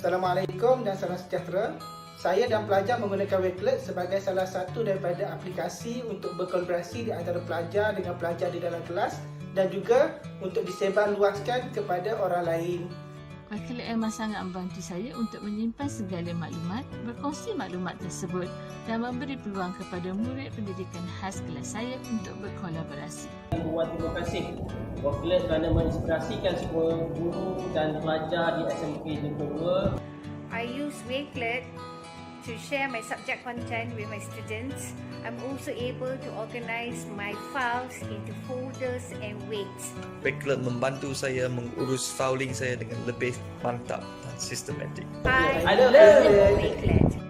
Assalamualaikum dan salam sejahtera. Saya dan pelajar menggunakan Wakelet sebagai salah satu daripada aplikasi untuk berkolaborasi di antara pelajar dengan pelajar di dalam kelas dan juga untuk disebarluaskan kepada orang lain. Wakelet MY sangat membantu saya untuk menyimpan segala maklumat, berkongsi maklumat tersebut dan memberi peluang kepada murid pendidikan khas kelas saya untuk berkolaborasi. Terima kasih Wakelet kerana menginspirasikan semua guru dan pelajar di SMP Negeri 2. I use Wakelet to share my subject content with my students. I'm also able to organize my files into folders and weights. Wakelet membantu saya mengurus filing saya dengan lebih mantap dan sistematik. I love Wakelet.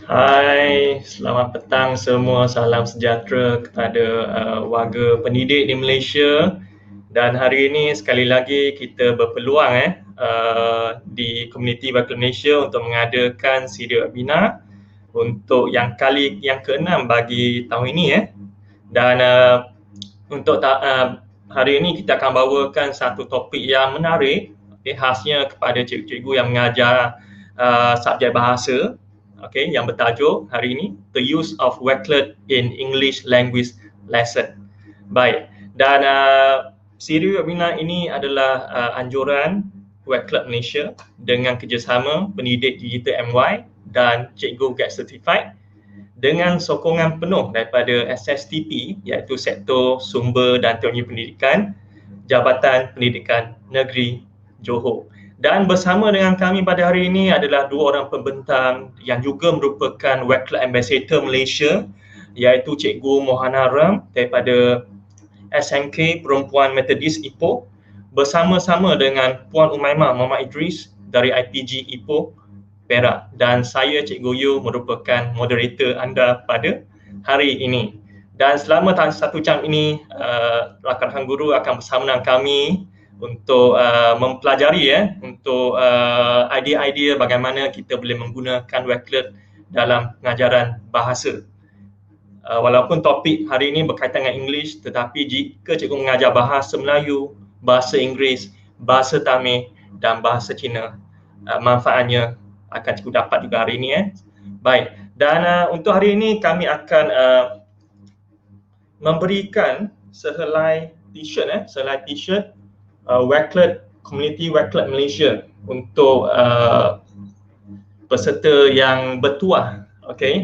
Hai, selamat petang semua. Salam sejahtera kepada warga pendidik di Malaysia. Dan hari ini sekali lagi kita berpeluang di Komuniti Wakelet Malaysia untuk mengadakan siri webinar untuk yang ke-6 bagi tahun ini Dan untuk hari ini kita akan bawakan satu topik yang menarik, khasnya kepada cikgu-cikgu yang mengajar subjek bahasa. Yang bertajuk hari ini The Use of Wakelet in English Language Lesson. Baik, dan siri webinar ini adalah anjuran Wakelet Malaysia dengan kerjasama Pendidik Digital MY dan Cikgu Get Certified dengan sokongan penuh daripada SSTP, iaitu Sektor Sumber dan Teknologi Pendidikan, Jabatan Pendidikan Negeri Johor. Dan bersama dengan kami pada hari ini adalah dua orang pembentang yang juga merupakan Wakelet Ambassador Malaysia, iaitu Cikgu Mohana daripada SMK Perempuan Methodist Ipoh, bersama-sama dengan Puan Umaimah Muhammad Idris dari IPG Ipoh, Perak, dan saya Cikgu Yu merupakan moderator anda pada hari ini. Dan selama 1 jam ini rakan-rakan guru akan bersama dengan kami untuk mempelajari untuk idea-idea bagaimana kita boleh menggunakan Wakelet dalam pengajaran bahasa. Walaupun topik hari ini berkaitan dengan English, tetapi jika cikgu mengajar bahasa Melayu, bahasa Inggeris, bahasa Tamil dan bahasa Cina, manfaatnya akan cikgu dapat juga hari ini. Baik, dan untuk hari ini kami akan memberikan sehelai t-shirt Wakelet Komuniti Wakelet Malaysia untuk peserta yang bertuah.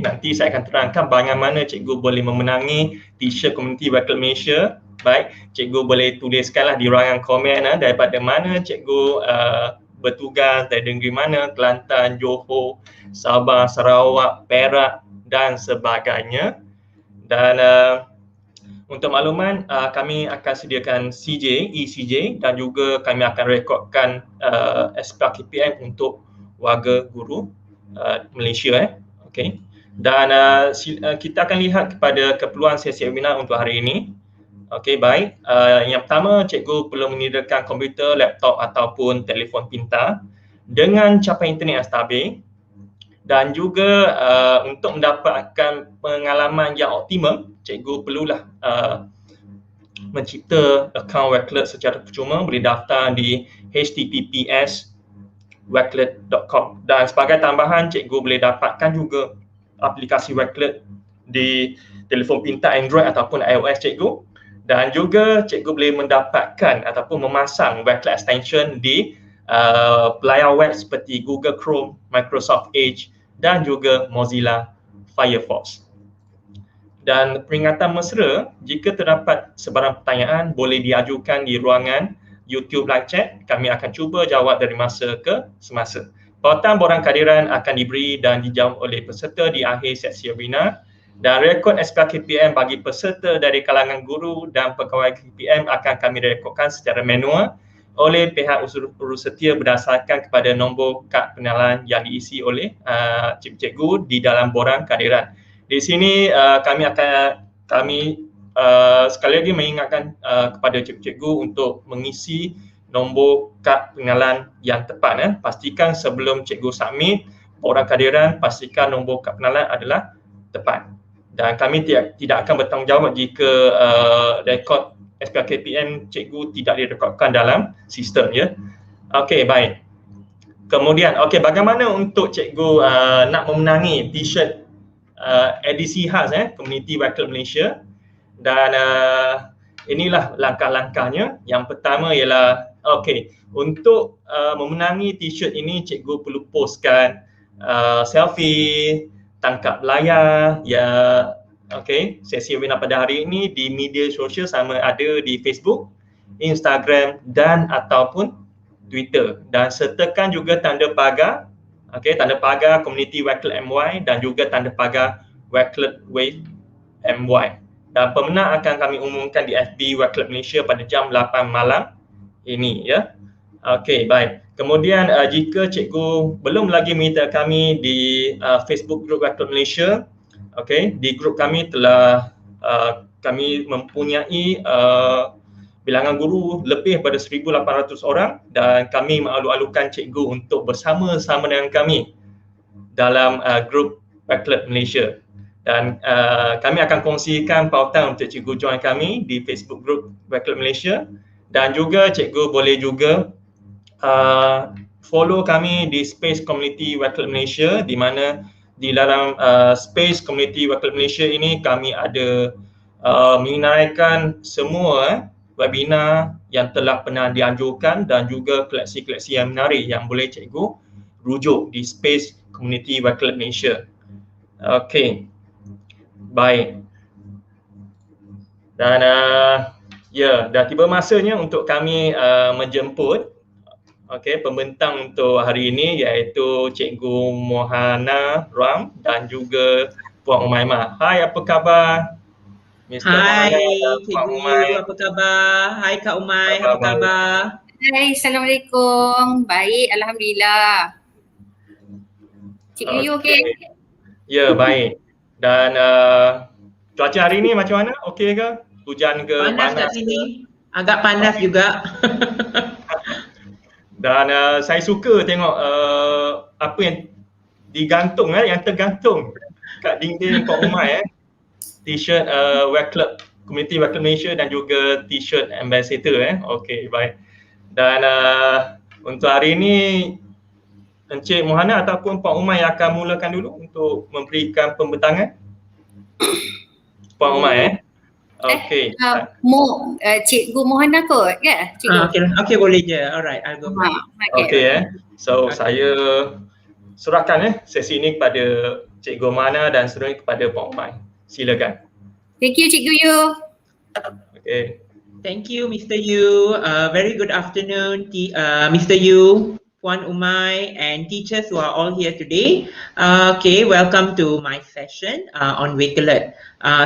Nanti saya akan terangkan bagaimana cikgu boleh memenangi t-shirt Komuniti Wakelet Malaysia. Baik, cikgu boleh tuliskanlah di ruangan komen daripada mana cikgu bertugas, dari negeri mana, Kelantan, Johor, Sabah, Sarawak, Perak dan sebagainya. Dan untuk makluman, kami akan sediakan ECJ dan juga kami akan rekodkan SPLKPM untuk warga guru Malaysia. Dan kita akan lihat kepada keperluan sesi webinar untuk hari ini. Baik. Yang pertama, cikgu perlu menyediakan komputer, laptop ataupun telefon pintar dengan capaian internet yang stabil. Dan juga untuk mendapatkan pengalaman yang optimum, cikgu perlulah mencipta akaun Wakelet secara percuma. Boleh daftar di https://wakelet.com. Dan sebagai tambahan, cikgu boleh dapatkan juga aplikasi Wakelet di telefon pintar Android ataupun iOS cikgu. Dan juga cikgu boleh mendapatkan ataupun memasang Wakelet extension di pelayar web seperti Google Chrome, Microsoft Edge dan juga Mozilla Firefox. Dan peringatan mesra, jika terdapat sebarang pertanyaan boleh diajukan di ruangan YouTube live chat. Kami akan cuba jawab dari masa ke semasa. Pautan borang kehadiran akan diberi dan dijawab oleh peserta di akhir sesi webinar. Dan rekod SPLKPM bagi peserta dari kalangan guru dan pegawai KPM akan kami rekodkan secara manual oleh pihak urus setia berdasarkan kepada nombor kad pengenalan yang diisi oleh cikgu di dalam borang kehadiran. Di sini kami sekali lagi mengingatkan kepada cikgu untuk mengisi nombor kad pengenalan yang tepat. Pastikan sebelum cikgu submit borang kehadiran, pastikan nombor kad pengenalan adalah tepat. Dan kami tidak akan bertanggungjawab jika rekod SPLKPM cikgu tidak direkodkan dalam sistem, ya. Okey, baik. Kemudian, bagaimana untuk cikgu nak memenangi t-shirt edisi khas Komuniti Wakelet Malaysia? Dan inilah langkah-langkahnya. Yang pertama ialah untuk memenangi t-shirt ini, cikgu perlu postkan selfie, tangkap layar sesi webinar pada hari ini di media sosial sama ada di Facebook, Instagram dan ataupun Twitter, dan sertakan juga tanda pagar Komuniti Wakelet MY dan juga tanda pagar Wakelet Wave MY. Dan pemenang akan kami umumkan di FB Wakelet Malaysia pada jam 8 malam ini, ya. Baik. Kemudian jika cikgu belum lagi menyertai kami di Facebook Group Wakelet Malaysia, di grup kami telah kami mempunyai bilangan guru lebih daripada 1,800 orang dan kami mengalu-alukan cikgu untuk bersama-sama dengan kami dalam grup Wakelet Malaysia. Dan kami akan kongsikan pautan untuk cikgu join kami di Facebook Group Wakelet Malaysia, dan juga cikgu boleh juga follow kami di space Komuniti Wakelet Malaysia, di mana di dalam space Komuniti Wakelet Malaysia ini kami ada menginaikan semua webinar yang telah pernah dianjurkan dan juga koleksi-koleksi yang menarik yang boleh cikgu rujuk di space Komuniti Wakelet Malaysia. Baik. Dan dah tiba masanya untuk kami menjemput pembentang untuk hari ini, iaitu Cikgu Mohana Ram dan juga Puan Umaimah. Hai, apa khabar? Mr. Hai, Cikgu, apa khabar? Hai Kak Umai, apa khabar? Hai, Assalamualaikum. Baik, Alhamdulillah. Cikgu, you okey? Ya, baik. Dan cuaca hari ini macam mana? Okey ke? Hujan ke? Panas kat sini. Agak panas juga. Dan saya suka tengok apa yang digantung, yang tergantung kat dinding Kak Umai, t-shirt Wakelet, Komuniti Wakelet Malaysia dan juga t-shirt ambassador. Baik. Dan untuk hari ini Encik Mohana ataupun Puan Umai yang akan mulakan dulu untuk memberikan pembentangan. Puan Umai Cikgu Mohana kot ke? Okey, boleh je. Alright, I'll go. So saya serahkan sesi ini kepada Cikgu Mohana dan seterusnya kepada Puan Umai. Silakan. Thank you, Cikgu Yu. Thank you, Mr. Yu. Very good afternoon, Mr. Yu, Puan Umai, and teachers who are all here today. Welcome to my session on Wakelet.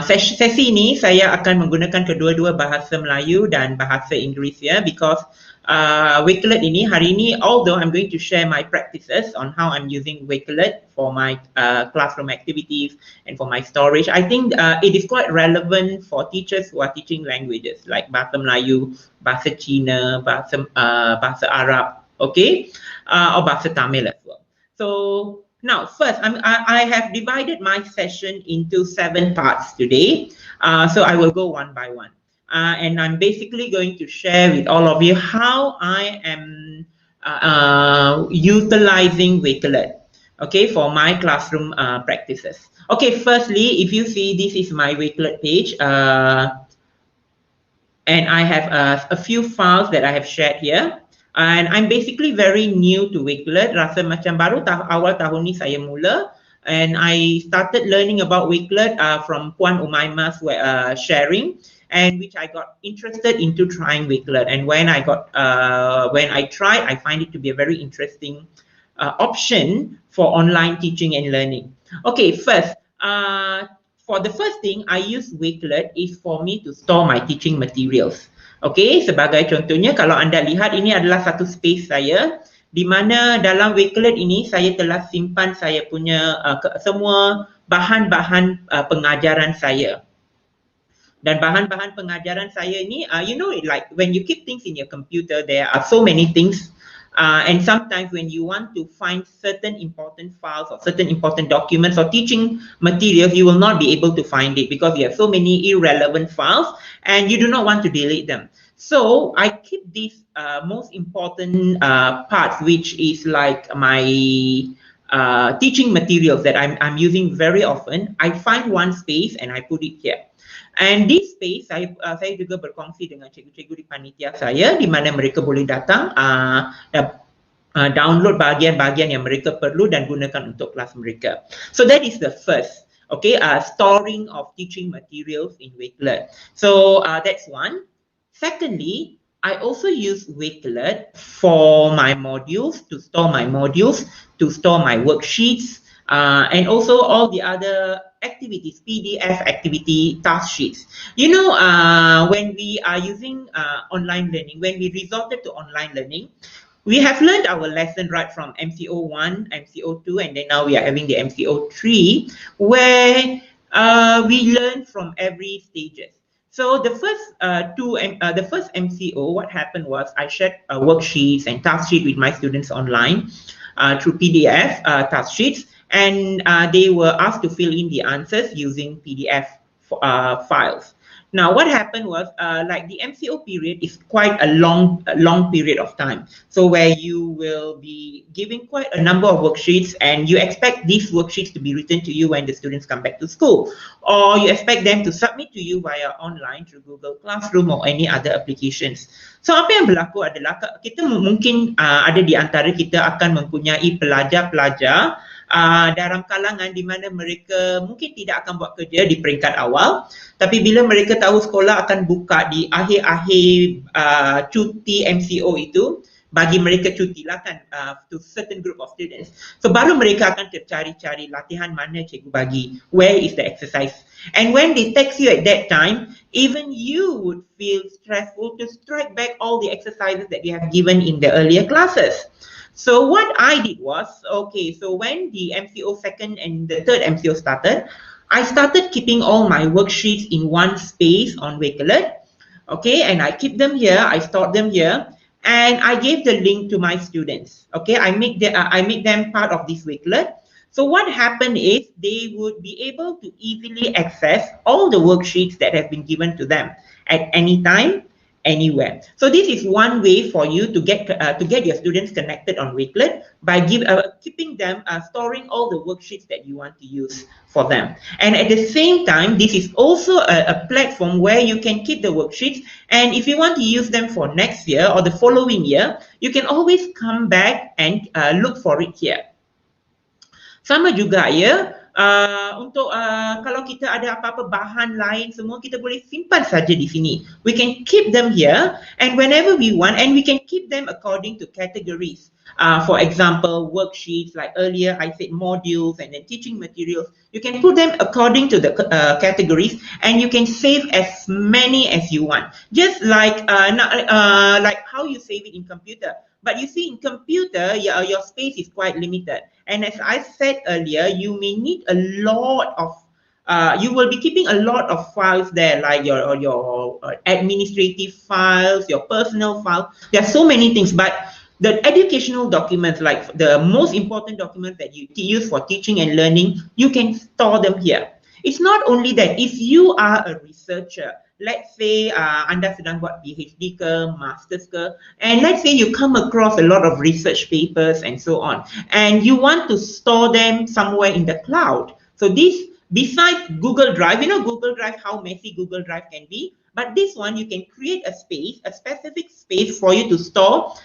Sesi ini saya akan menggunakan kedua-dua bahasa Melayu dan bahasa Inggeris, because Wakelet ini hari ini, although I'm going to share my practices on how I'm using Wakelet for my classroom activities and for my storage, I think it is quite relevant for teachers who are teaching languages like bahasa Melayu, bahasa Cina, bahasa Arab, or bahasa Tamil as well. So now, first, I have divided my session into 7 parts today. So I will go one by one. And I'm basically going to share with all of you how I am utilizing Wakelet, for my classroom practices. Firstly, if you see, this is my Wakelet page. And I have a few files that I have shared here. And I'm basically very new to Wakelet. Rasa macam baru awal tahun ni saya mula. And I started learning about Wakelet from Puan Umaimah's sharing. and which I got interested into trying Wakelet. And when I tried, I find it to be a very interesting option for online teaching and learning. Okay, first, for the first thing, I use Wakelet is for me to store my teaching materials. Okay, sebagai contohnya, kalau anda lihat ini adalah satu space saya, di mana dalam Wakelet ini saya telah simpan saya punya semua bahan-bahan pengajaran saya. Dan bahan-bahan pengajaran saya ini, you know, like when you keep things in your computer, there are so many things. And sometimes when you want to find certain important files or certain important documents or teaching materials, you will not be able to find it because you have so many irrelevant files and you do not want to delete them. So I keep these most important parts, which is like my teaching materials that I'm using very often. I find one space and I put it here. And this space, saya juga berkongsi dengan cikgu-cikgu di panitia saya, di mana mereka boleh datang download bahagian-bahagian yang mereka perlu dan gunakan untuk kelas mereka. So that is the first, okay, storing of teaching materials in Wakelet. So that's one. Secondly, I also use Wakelet for my modules, to store my modules, to store my worksheets, and also all the other activities, PDF activity task sheets. You know, when we are using online learning, when we resorted to online learning, we have learned our lesson right from MCO 1, MCO 2, and then now we are having the MCO 3, where we learn from every stages. So the first the first MCO, what happened was I shared worksheets and task sheet with my students online through PDF task sheets. And they were asked to fill in the answers using PDF files. Now, what happened was, like the MCO period is quite a long period of time. So where you will be giving quite a number of worksheets and you expect these worksheets to be written to you when the students come back to school. Or you expect them to submit to you via online through Google Classroom or any other applications. So apa yang berlaku adalah kita mungkin ada di antara kita akan mempunyai pelajar-pelajar dalam kalangan di mana mereka mungkin tidak akan buat kerja di peringkat awal, tapi bila mereka tahu sekolah akan buka di akhir-akhir cuti MCO itu, bagi mereka cuti lah kan, to certain group of students. So baru mereka akan tercari-cari latihan mana cikgu bagi, where is the exercise. And when they text you at that time, even you would feel stressful to strike back all the exercises that you have given in the earlier classes. So what I did was, okay, so when the MCO second and the third MCO started, I started keeping all my worksheets in one space on Wakelet, okay, and I keep them here, I stored them here, and I gave the link to my students, okay, I make them part of this Wakelet. So what happened is they would be able to easily access all the worksheets that have been given to them at any time, anywhere. So this is one way for you to get your students connected on Wakelet by keeping them, storing all the worksheets that you want to use for them. And at the same time, this is also a platform where you can keep the worksheets, and if you want to use them for next year or the following year, you can always come back and look for it here. Sama juga ya, untuk kalau kita ada apa-apa bahan lain semua, kita boleh simpan saja di sini. We can keep them here and whenever we want, and we can keep them according to categories. For example, worksheets, like earlier I said modules and then teaching materials. You can put them according to the categories and you can save as many as you want. Just like like how you save it in computer. But you see, in computer, your space is quite limited. And as I said earlier, you may need a lot of, you will be keeping a lot of files there, like your administrative files, your personal files. There are so many things, but the educational documents, like the most important documents that you use for teaching and learning, you can store them here. It's not only that, if you are a researcher, let's say anda sedang buat PhD ke, Masters ke, and let's say you come across a lot of research papers and so on, and you want to store them somewhere in the cloud. So this, besides Google Drive, you know Google Drive, how messy Google Drive can be, but this one you can create a space, a specific space for you to store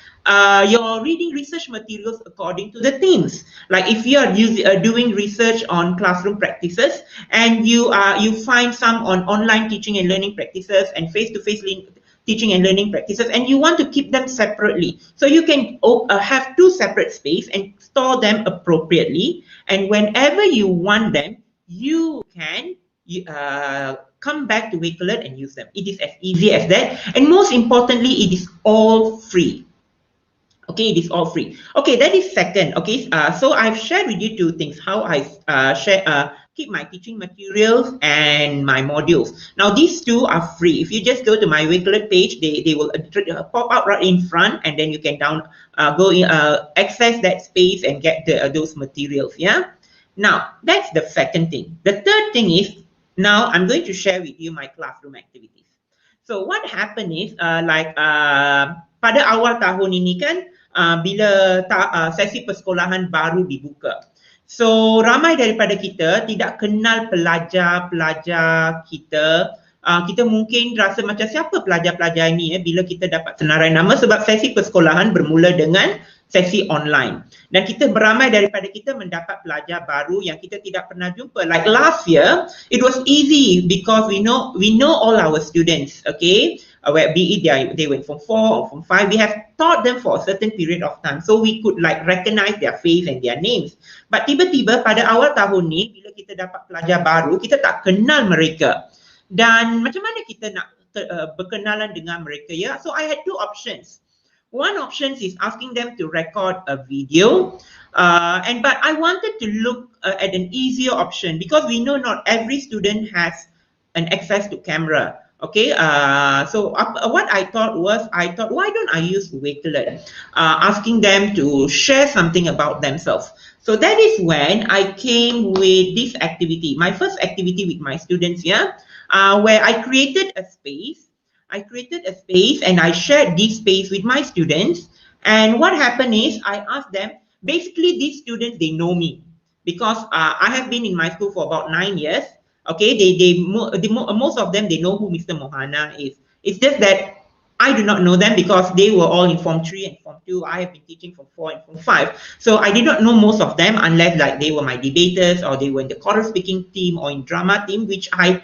your reading research materials according to the themes. Like if you are doing research on classroom practices and you find some on online teaching and learning practices and face-to-face teaching and learning practices, and you want to keep them separately. So you can have two separate spaces and store them appropriately. And whenever you want them, you can come back to Wakelet and use them. It is as easy as that. And most importantly, it is all free. Okay, it is all free. Okay, that is second. Okay, so I've shared with you two things, how I keep my teaching materials and my modules. Now these two are free. If you just go to my Wakelet page, they will pop out right in front, and then you can access that space and get those materials. Yeah. Now that's the second thing. The third thing is, now I'm going to share with you my classroom activities. So what happened is pada awal tahun ini kan, bila sesi persekolahan baru dibuka. So ramai daripada kita tidak kenal pelajar-pelajar kita. Kita mungkin rasa macam siapa pelajar-pelajar ini bila kita dapat senarai nama, sebab sesi persekolahan bermula dengan sesi online. Dan kita beramai daripada kita mendapat pelajar baru yang kita tidak pernah jumpa. Like last year, it was easy because we know all our students, okay? Where be it they went from 4 or from 5, we have taught them for a certain period of time, so we could like recognize their face and their names. But tiba-tiba pada awal tahun ni, bila kita dapat pelajar baru, kita tak kenal mereka. Dan macam mana kita nak berkenalan dengan mereka, ya? So I had two options. One option is asking them to record a video, but I wanted to look at an easier option because we know not every student has an access to camera. Okay, so what I thought was, why don't I use Wakelet, asking them to share something about themselves. So that is when I came with this activity, my first activity with my students, yeah, where I created a space. And I shared this space with my students. And what happened is, I asked them, basically these students, they know me because I have been in my school for about 9 years. Okay, most of them, they know who Mr. Mohana is. It's just that I do not know them because they were all in Form 3 and Form 2. I have been teaching Form 4 and Form 5. So I did not know most of them unless like they were my debaters or they were in the choral speaking team or in drama team, which I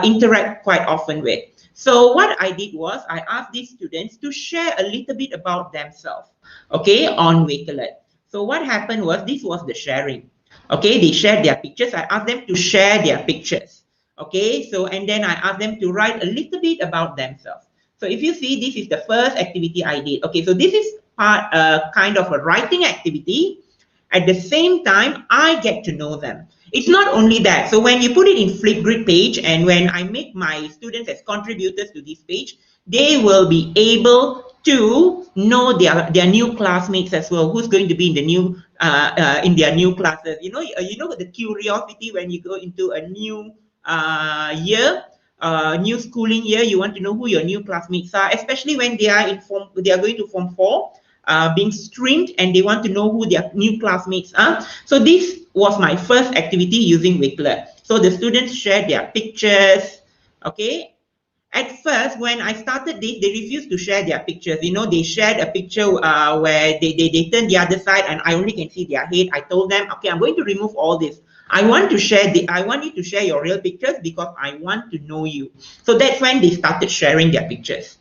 interact quite often with. So what I did was, I asked these students to share a little bit about themselves, okay, on Wakelet. So what happened was, this was the sharing. Okay, they shared their pictures. I asked them to share their pictures. Okay, so and then I asked them to write a little bit about themselves. So if you see, this is the first activity I did. Okay, so this is kind of a writing activity. At the same time, I get to know them. It's not only that. So when you put it in Flipgrid page, and when I make my students as contributors to this page, they will be able to know their new classmates as well, who's going to be in the new in their new classes. You know the curiosity when you go into a new year, new schooling year, you want to know who your new classmates are, especially when they are going to Form 4, being streamed, and they want to know who their new classmates are. So this was my first activity using Wakelet. So the students shared their pictures. Okay. At first, when I started this, they refused to share their pictures. You know, they shared a picture where they turned the other side and I only can see their head. I told them, okay, I'm going to remove all this. I want you to share your real pictures because I want to know you. So that's when they started sharing their pictures.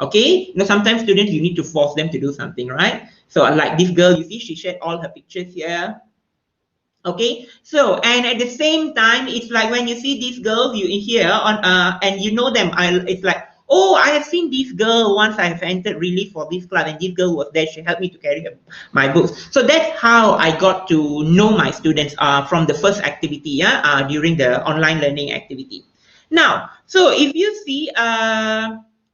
Okay, you know, sometimes students, you need to force them to do something, right? So like this girl, you see, she shared all her pictures here. Okay, so and at the same time, it's like when you see these girls you here on and you know them, it's like, oh, I have seen this girl once. I have entered relief for this club, and this girl was there. She helped me to carry my books. So that's how I got to know my students from the first activity, during the online learning activity. Now, so if you see,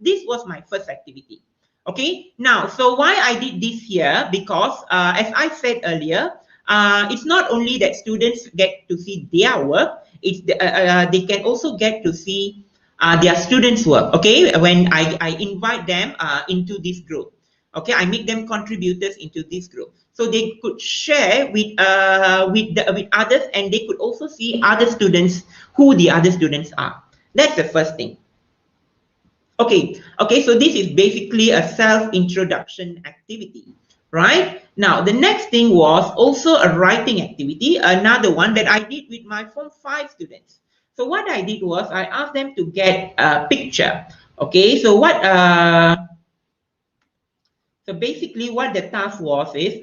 this was my first activity. Okay, now, so why I did this here? Because as I said earlier, it's not only that students get to see their work, it's they can also get to see their students' work. Okay, when I invite them into this group, okay, I make them contributors into this group, so they could share with others, and they could also see other students, who the other students are. That's the first thing. Okay, so this is basically a self-introduction activity, right? Now, the next thing was also a writing activity, another one that I did with my Form 5 students. So what I did was I asked them to get a picture. Okay, so basically what the task was is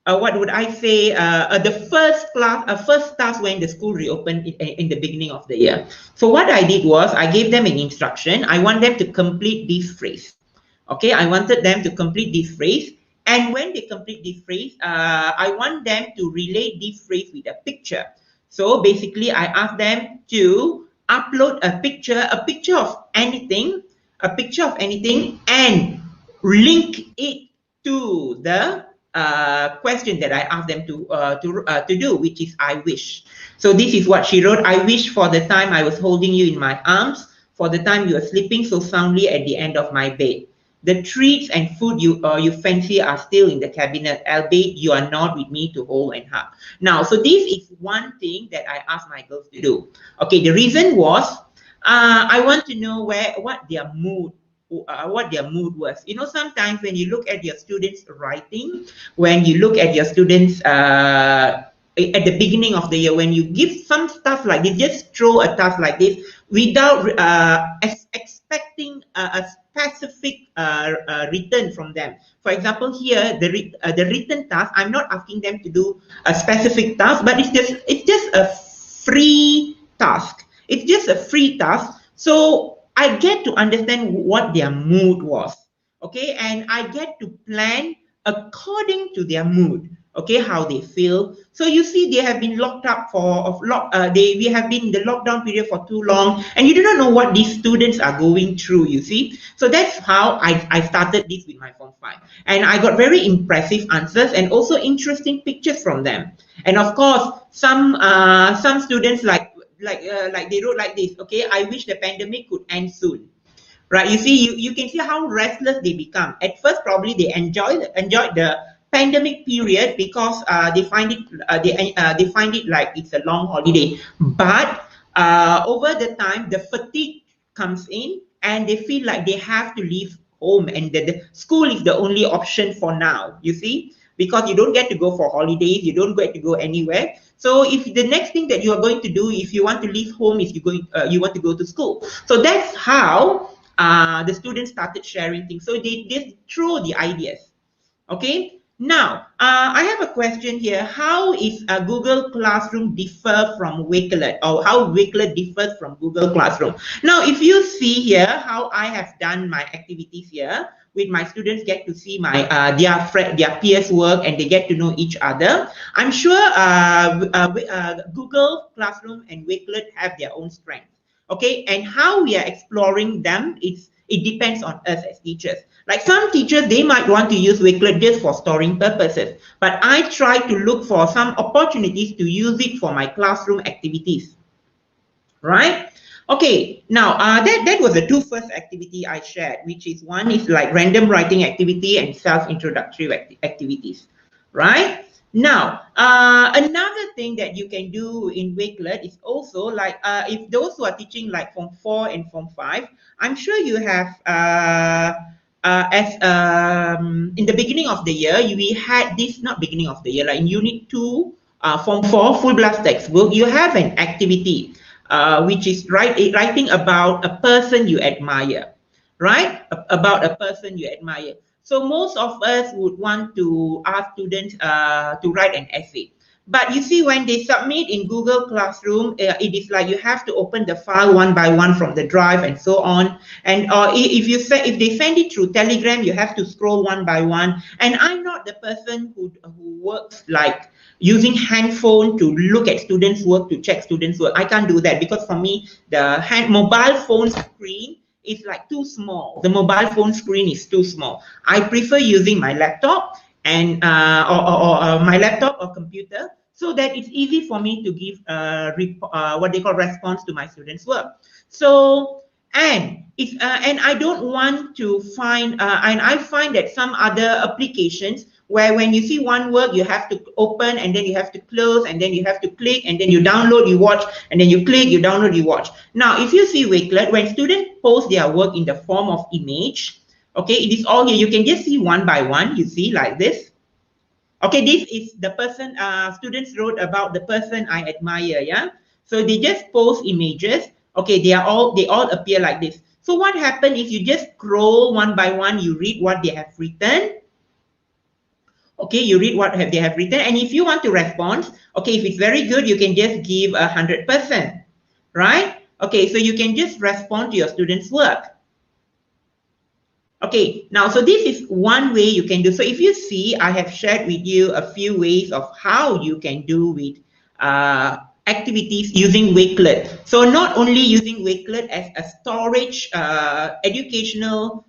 what would I say? The first task when the school reopened in the beginning of the year. So what I did was I gave them an instruction. I want them to complete this phrase. Okay, I wanted them to complete this phrase, and when they complete this phrase, I want them to relate this phrase with a picture. So basically, I asked them to upload a picture of anything, and link it to the question that I asked them to do, which is I wish. So this is what she wrote. I wish for the time I was holding you in my arms, for the time you were sleeping so soundly at the end of my bed. The treats and food you fancy are still in the cabinet, albeit you are not with me to hold and hug. Now, so this is one thing that I asked my girls to do. Okay, the reason was I want to know what their mood was. You know, sometimes when you look at your students' writing, when you look at your students at the beginning of the year, when you give some stuff like this, just throw a task like this without expecting a specific return from them. For example, here the written task, I'm not asking them to do a specific task, but it's just a free task. It's just a free task. So I get to understand what their mood was, okay, and I get to plan according to their mood, okay, how they feel. So you see, they have been locked up we have been in the lockdown period for too long, and you do not know what these students are going through, you see. So that's how I started this with my Form 5, and I got very impressive answers and also interesting pictures from them. And of course, some students like they wrote like this, okay, I wish the pandemic could end soon. Right, you see, you can see how restless they become. At first, probably they enjoyed the pandemic period because they find it like it's a long holiday. But over the time, the fatigue comes in, and they feel like they have to leave home, and that the school is the only option for now. You see, because you don't get to go for holidays, you don't get to go anywhere. So if the next thing that you are going to do, if you want to leave home, is you want to go to school. So that's how the students started sharing things. So they throw the ideas. Okay. Now I have a question here. How is a Google Classroom differ from Wakelet, or how Wakelet differs from Google Classroom? Now, if you see here how I have done my activities here, with my students get to see my their peers work, and they get to know each other. I'm sure Google Classroom and Wakelet have their own strengths. Okay, and how we are exploring them, it depends on us as teachers. Like some teachers, they might want to use Wakelet just for storing purposes, but I try to look for some opportunities to use it for my classroom activities. Right? Okay, now that was the two first activity I shared, which is one is like random writing activity and self-introductory activities, right? Now, another thing that you can do in Wakelet is also like if those who are teaching like Form 4 and Form 5, I'm sure you have in the beginning of the year, we had this, not beginning of the year, like in Unit 2, Form 4, full blast textbook, you have an activity. Which is writing about a person you admire, right? About a person you admire. So most of us would want to ask students to write an essay. But you see, when they submit in Google Classroom, it is like you have to open the file one by one from the drive and so on. And if they send it through Telegram, you have to scroll one by one. And I'm not the person who works like using handphone to look at students' work, to check students' work. I can't do that because for me, the mobile phone screen is like too small. The mobile phone screen is too small. I prefer using my laptop and or my laptop or computer, so that it's easy for me to give what they call response to my students' work. So And and I don't want to find, and I find that some other applications where when you see one work, you have to open and then you have to close and then you have to click and then you download, you watch, and then you click, you download, you watch. Now, if you see Wakelet, when students post their work in the form of image, okay, it is all here. You can just see one by one, you see like this. Okay, this is the person, students wrote about the person I admire, yeah? So they just post images. Okay, they all appear like this. So what happened is you just scroll one by one, you read what they have written. Okay, you read what they have written, and if you want to respond, okay, if it's very good, you can just give 100%, right? Okay, so you can just respond to your students' work. Okay, now, so this is one way you can do. So if you see, I have shared with you a few ways of how you can do with activities using Wakelet. So not only using Wakelet as a storage educational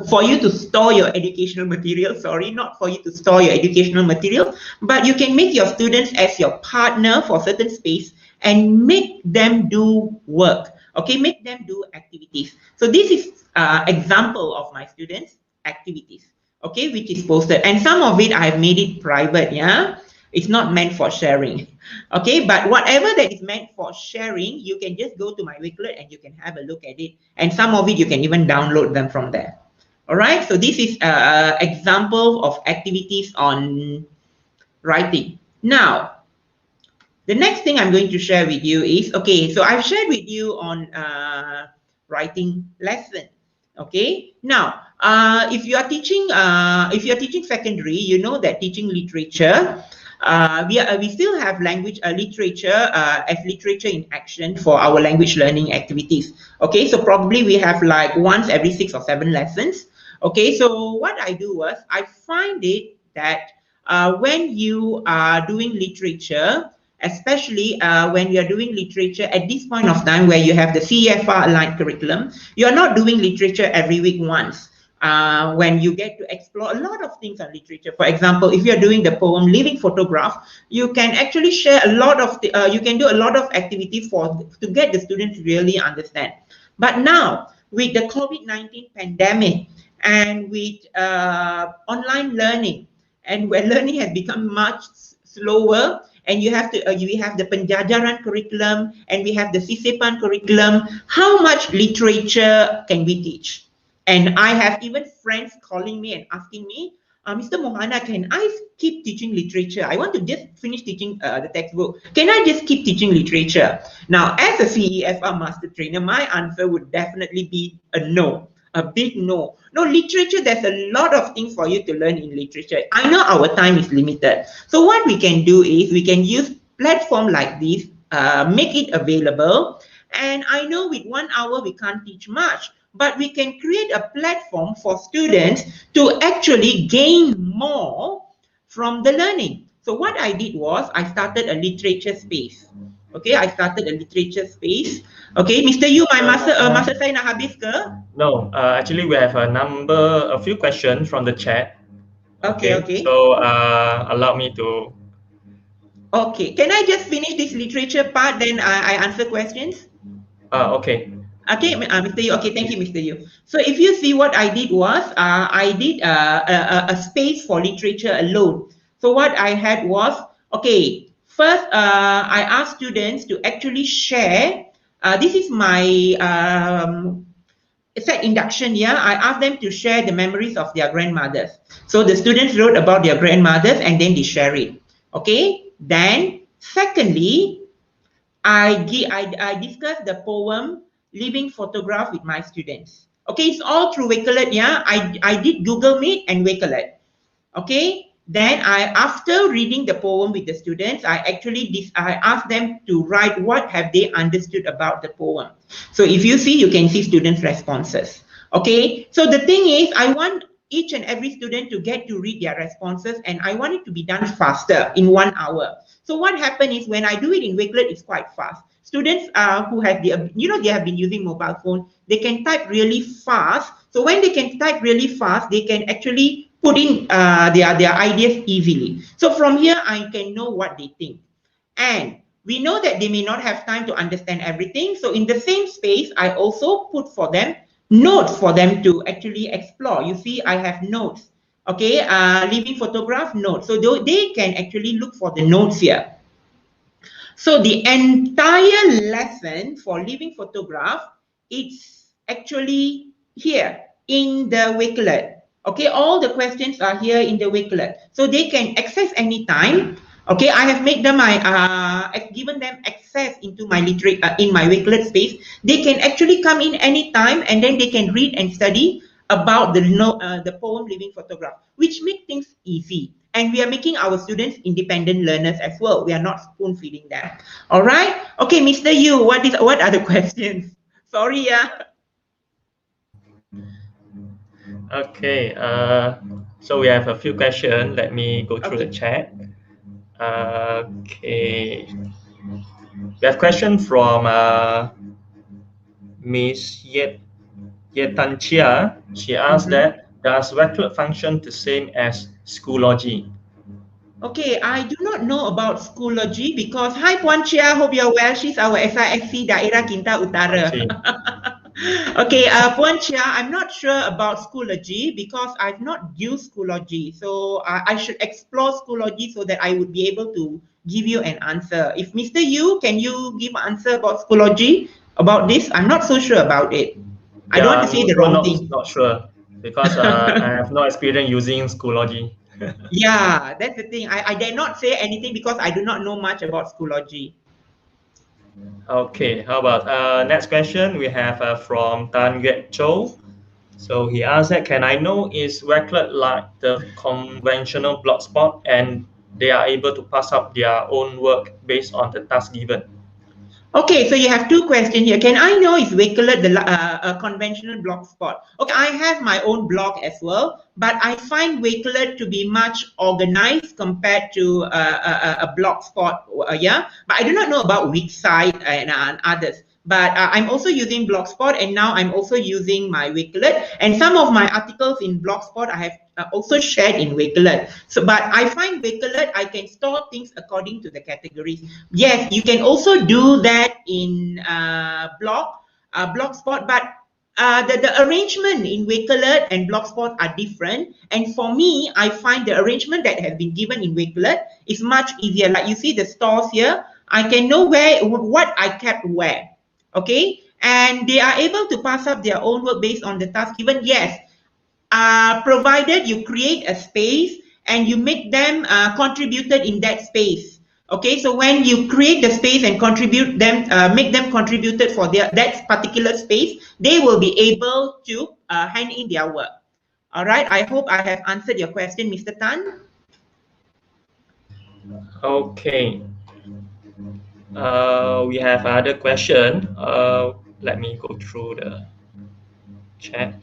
for you to store your educational material, sorry, not for you to store your educational material, but you can make your students as your partner for certain space and make them do work. Okay, make them do activities. So this is example of my students' activities, okay, which is posted. And some of it, I have made it private, yeah? It's not meant for sharing, okay? But whatever that is meant for sharing, you can just go to my Wakelet and you can have a look at it. And some of it, you can even download them from there. All right, so this is an example of activities on writing. Now, the next thing I'm going to share with you is, okay, so I've shared with you on writing lesson. Okay, now if you are teaching secondary, you know that teaching literature, we still have language literature as literature in action for our language learning activities. Okay, so probably we have like once every 6 or 7 lessons. Okay, so what I do was I find it that when you are doing literature, especially when you are doing literature at this point of time where you have the CEFR aligned curriculum, you are not doing literature every week once. When you get to explore a lot of things on literature. For example, if you're doing the poem Living Photograph, you can actually share a lot of, you can do a lot of activity to get the students to really understand. But now, with the COVID-19 pandemic and with online learning, and where learning has become much slower, and you have to, we have the Penjajaran curriculum and we have the Sisipan curriculum. How much literature can we teach? And I have even friends calling me and asking me, Mr. Mohana, can I keep teaching literature? I want to just finish teaching the textbook. Can I just keep teaching literature? Now, as a CEFR master trainer, my answer would definitely be a no. A big no. No, literature, there's a lot of things for you to learn in literature. I know our time is limited. So what we can do is we can use platform like this, make it available. And I know with 1 hour, we can't teach much, but we can create a platform for students to actually gain more from the learning. So what I did was I started a literature space. Okay, I started a literature space. Okay, Mr. Yu, my masa saya nak habis ke? No, actually we have a few questions from the chat. Okay. So allow me to. Okay, can I just finish this literature part, then I answer questions? Okay. Okay, Mr. Yu. Okay, thank you, Mr. Yu. So if you see what I did was, I did a space for literature alone. So what I had was, okay, first I asked students to actually share. This is my set induction here. I asked them to share the memories of their grandmothers. So the students wrote about their grandmothers and then they share it. Okay. Then secondly, I discussed the poem Living Photograph with my students. Okay, it's all through Wakelet. Yeah, I did Google Meet and Wakelet. Okay. Then after reading the poem with the students, I asked them to write what have they understood about the poem. So if you see, you can see students' responses. Okay, so the thing is, I want each and every student to get to read their responses, and I want it to be done faster in 1 hour. So what happened is when I do it in Wakelet, it's quite fast. Students who have they have been using mobile phone, they can type really fast. So when they can type really fast, they can actually put in their ideas easily. So from here, I can know what they think. And We know that they may not have time to understand everything. So in the same space, I also put for them notes for them to actually explore. You see, I have notes. Okay, living photograph notes. So they can actually look for the notes here. So the entire lesson for living photograph, it's actually here in the Wakelet. Okay, all the questions are here in the Wakelet. So they can access anytime. Okay, I have made them given them access into my in my Wakelet space. They can actually come in anytime and then they can read and study about the poem Living Photograph, which make things easy. And we are making our students independent learners as well. We are not spoon feeding them. All right. Okay, Mr. Yu, what are the questions? Sorry, yeah. Okay. So we have a few questions. Let me go through the chat. Okay. We have question from Miss Yetan Chia. She asked that, does Wakelet function the same as Schoology? Okay, I do not know about Schoology because, hi Puan Chia, hope you're well. She's our SISC Daerah Kinta Utara. Okay, Puan Chia, I'm not sure about Schoology because I've not used Schoology. So I should explore Schoology so that I would be able to give you an answer. If Mr. Yu, can you give an answer about Schoology about this? I'm not so sure about it. I don't want to say the wrong thing. Not sure because I have no experience using Schoology. Yeah, that's the thing. I dare not say anything because I do not know much about Schoology. Okay, how about next question we have from Tan Yue Chou. So he asked that, can I know is Wakelet like the conventional blogspot and they are able to pass up their own work based on the task given? Okay, so you have two questions here. Can I know is Wakelet a conventional blogspot? Okay, I have my own blog as well, but I find Wakelet to be much organized compared to a blogspot. Yeah, but I do not know about Wixsite and others. But I'm also using Blogspot, and now I'm also using my Wakelet. And some of my articles in Blogspot I have also shared in Wakelet. So, but I find Wakelet, I can store things according to the categories. Yes, you can also do that in Blogspot, but the arrangement in Wakelet and Blogspot are different. And for me, I find the arrangement that has been given in Wakelet is much easier. Like you see the stores here, I can know what I kept where. Okay, and they are able to pass up their own work based on the task given. Yes, provided you create a space and you make them contributed in that space. Okay, so when you create the space and contribute them, make them contributed for that particular space, they will be able to hand in their work. All right, I hope I have answered your question, Mr. Tan. Okay. We have another question. Let me go through the chat.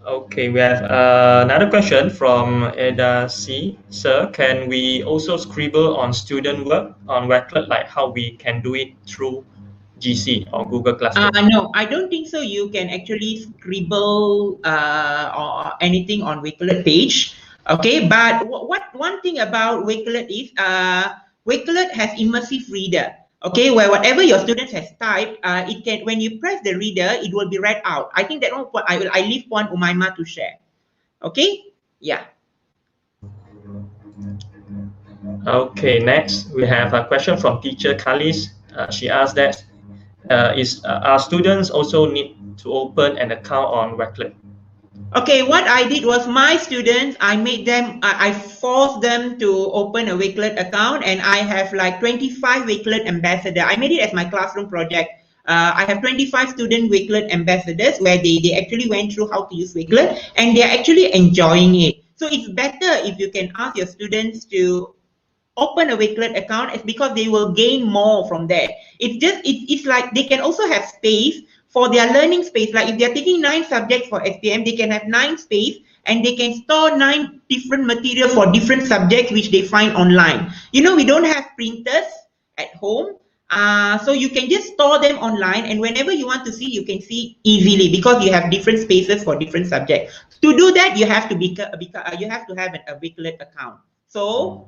Okay, we have another question from Eda C. Sir, can we also scribble on student work on Wakelet, like how we can do it through GC or Google Classroom? No, I don't think so. You can actually scribble or anything on Wakelet page. Okay, but one thing about Wakelet is Wakelet has immersive reader. Okay, where whatever your students has typed, it can, when you press the reader, it will be read out. I think that one I leave one Umaimah to share. Okay, yeah. Okay, next we have a question from teacher Kalis. She asked that our students also need to open an account on Wakelet? Okay, what I did was my students, I made them, I forced them to open a Wakelet account, and I have like 25 Wakelet ambassadors. I made it as my classroom project. I have 25 student Wakelet ambassadors where they actually went through how to use Wakelet and they're actually enjoying it. So it's better if you can ask your students to open a Wakelet account, because they will gain more from there. It's like they can also have space for their learning space. Like if they're taking 9 subjects for SPM, they can have 9 space and they can store 9 different material for different subjects which they find online. You know, we don't have printers at home. So you can just store them online, and whenever you want to see, you can see easily because you have different spaces for different subjects. To do that, you have to have a Wakelet account. So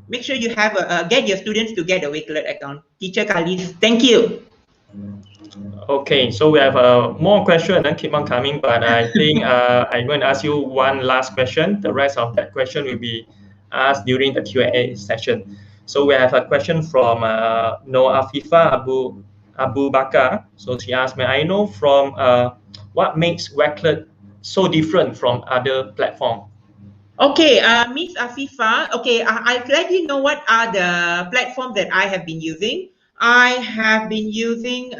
make sure you have get your students to get a Wakelet account. Teacher Khalis, thank you. Okay, so we have more questions and keep on coming, but I think I'm going to ask you one last question. The rest of that question will be asked during the Q&A session. So we have a question from Noah Afifa Abu Bakar. So she asked, may I know from what makes Wakelet so different from other platforms? Okay, Miss Afifa, okay, I'll let you know what are the platforms that I have been using. I have been using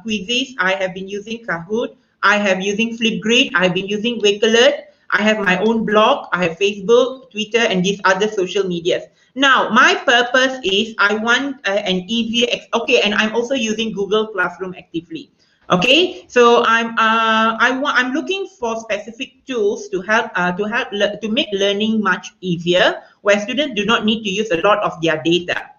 Quizzes, I have been using Kahoot, I have using Flipgrid, I've been using Wakelet, I have my own blog, I have Facebook, Twitter, and these other social medias. Now, my purpose is I want an easier, okay, and I'm also using Google Classroom actively. Okay, so I'm looking for specific tools to make learning much easier, where students do not need to use a lot of their data.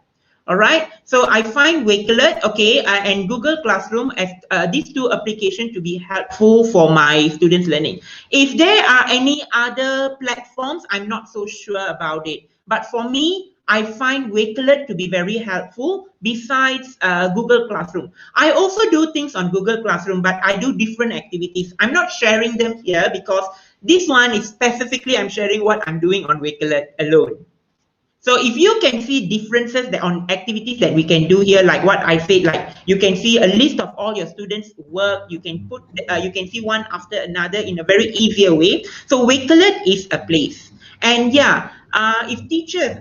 All right, so I find Wakelet, okay, and Google Classroom as these two applications to be helpful for my students' learning. If there are any other platforms, I'm not so sure about it. But for me, I find Wakelet to be very helpful besides Google Classroom. I also do things on Google Classroom, but I do different activities. I'm not sharing them here because this one is specifically I'm sharing what I'm doing on Wakelet alone. So if you can see differences on activities that we can do here, like what I said, like you can see a list of all your students' work, you can see one after another in a very easier way. So Wakelet is a place. And yeah, if teachers,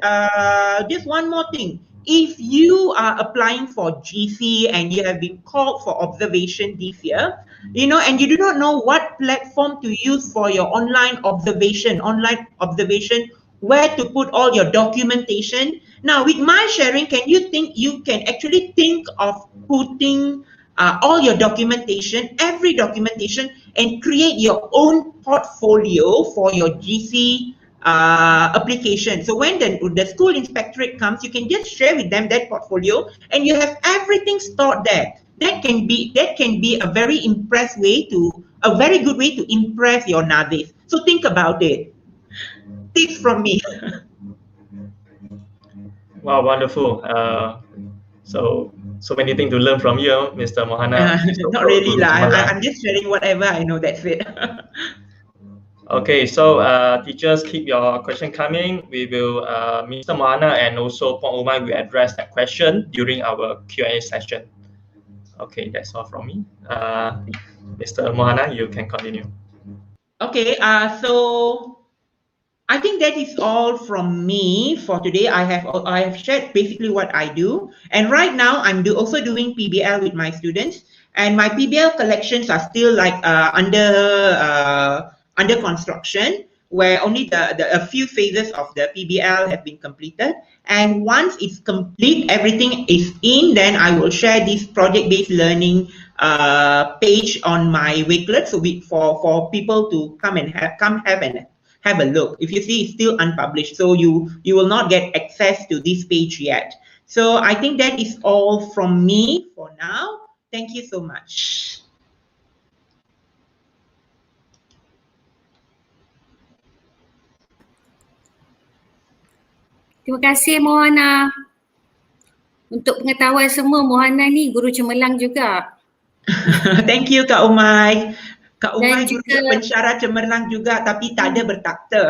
just one more thing. If you are applying for GC and you have been called for observation this year, you know, and you do not know what platform to use for your online observation, where to put all your documentation. Now, with my sharing, you can actually think of putting all your documentation, every documentation, and create your own portfolio for your GC application. So when the school inspectorate comes, you can just share with them that portfolio, and you have everything stored there. That can be a very good way to impress your Nazis. So think about it. Tips from me. Wow, wonderful. So many things to learn from you, Mr. Mohana. Not really lah. I'm just sharing whatever I know. That's it. Okay, so teachers, keep your question coming. We will, Mr. Mohana and also Puan Umai will address that question during our Q&A session. Okay, that's all from me. Mr. Mohana, you can continue. Okay, so I think that is all from me for today. I have shared basically what I do, and right now I'm also doing PBL with my students, and my PBL collections are still like under construction, where only a few phases of the PBL have been completed. And once it's complete, everything is in, then I will share this project-based learning page on my Wakelet, so for people to come have a look. If you see, it's still unpublished, so you will not get access to this page yet. So I think that is all from me for now. Thank you so much. Terima kasih Mohana. Untuk pengetahuan semua, Mohana ni guru cemerlang juga. Thank you Kak Umai. Kak Umai juga juga pensyarah cemerlang juga, tapi tak ada bertakta.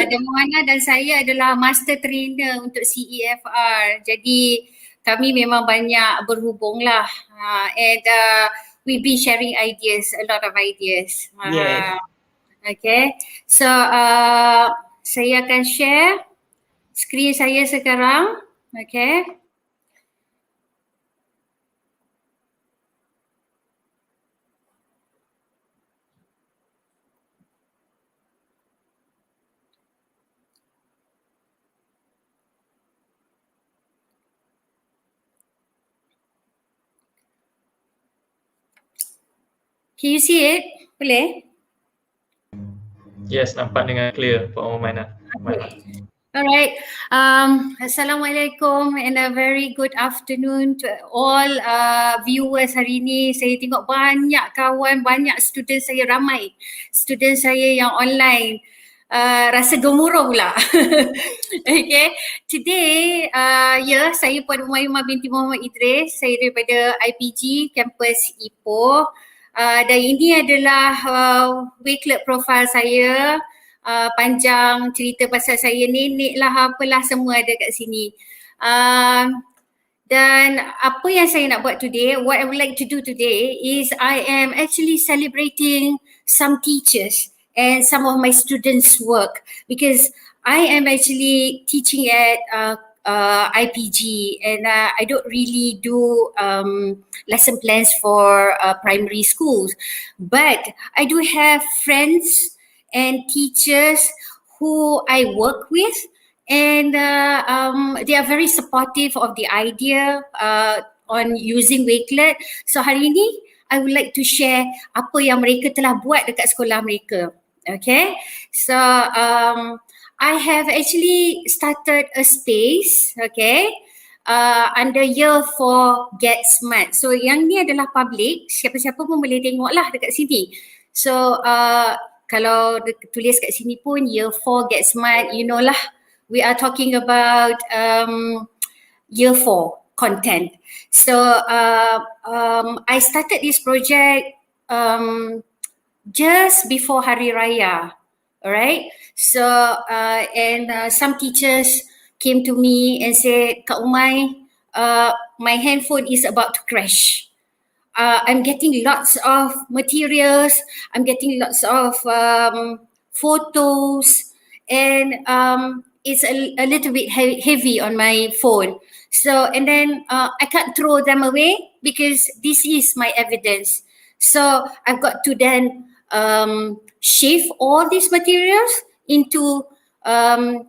Dan Mohana dan saya adalah master trainer untuk CEFR. Jadi kami memang banyak berhubung lah. And we've been sharing ideas, a lot of ideas. Yes. Okay, so saya akan share skrin saya sekarang. Okay. Can you see it? Boleh? Yes, nampak dengan clear, Puan Umaimah. Alright, Assalamualaikum and a very good afternoon to all viewers hari ini. Saya tengok banyak kawan, banyak student saya, ramai student saya yang online. rasa gemuruh pula. Okay, today saya Puan Umaimah binti Muhammad Idris, saya daripada IPG Kampus Ipoh, dan ini adalah Wakelet profile saya. Panjang cerita pasal saya, nenek lah apalah semua ada kat sini. Dan apa yang saya nak buat today, what I would like to do today is I am actually celebrating some teachers and some of my students' work, because I am actually teaching at IPG, and I don't really do lesson plans for primary schools, but I do have friends and teachers who I work with, and they are very supportive of the idea on using Wakelet. So hari ini I would like to share apa yang mereka telah buat dekat sekolah mereka. Okay, so I have actually started a space, okay, under Year 4 Get Smart. So yang ni adalah public, siapa-siapa pun boleh tengok lah dekat sini. So kalau tulis kat sini pun Year 4 Get Smart, you know lah, we are talking about Year 4 content. So I started this project just before Hari Raya, alright? So and some teachers came to me and said, Kak Umay, my handphone is about to crash. I'm getting lots of materials, I'm getting lots of photos, and it's a little bit heavy on my phone. So, and then I can't throw them away because this is my evidence. So I've got to then shift all these materials into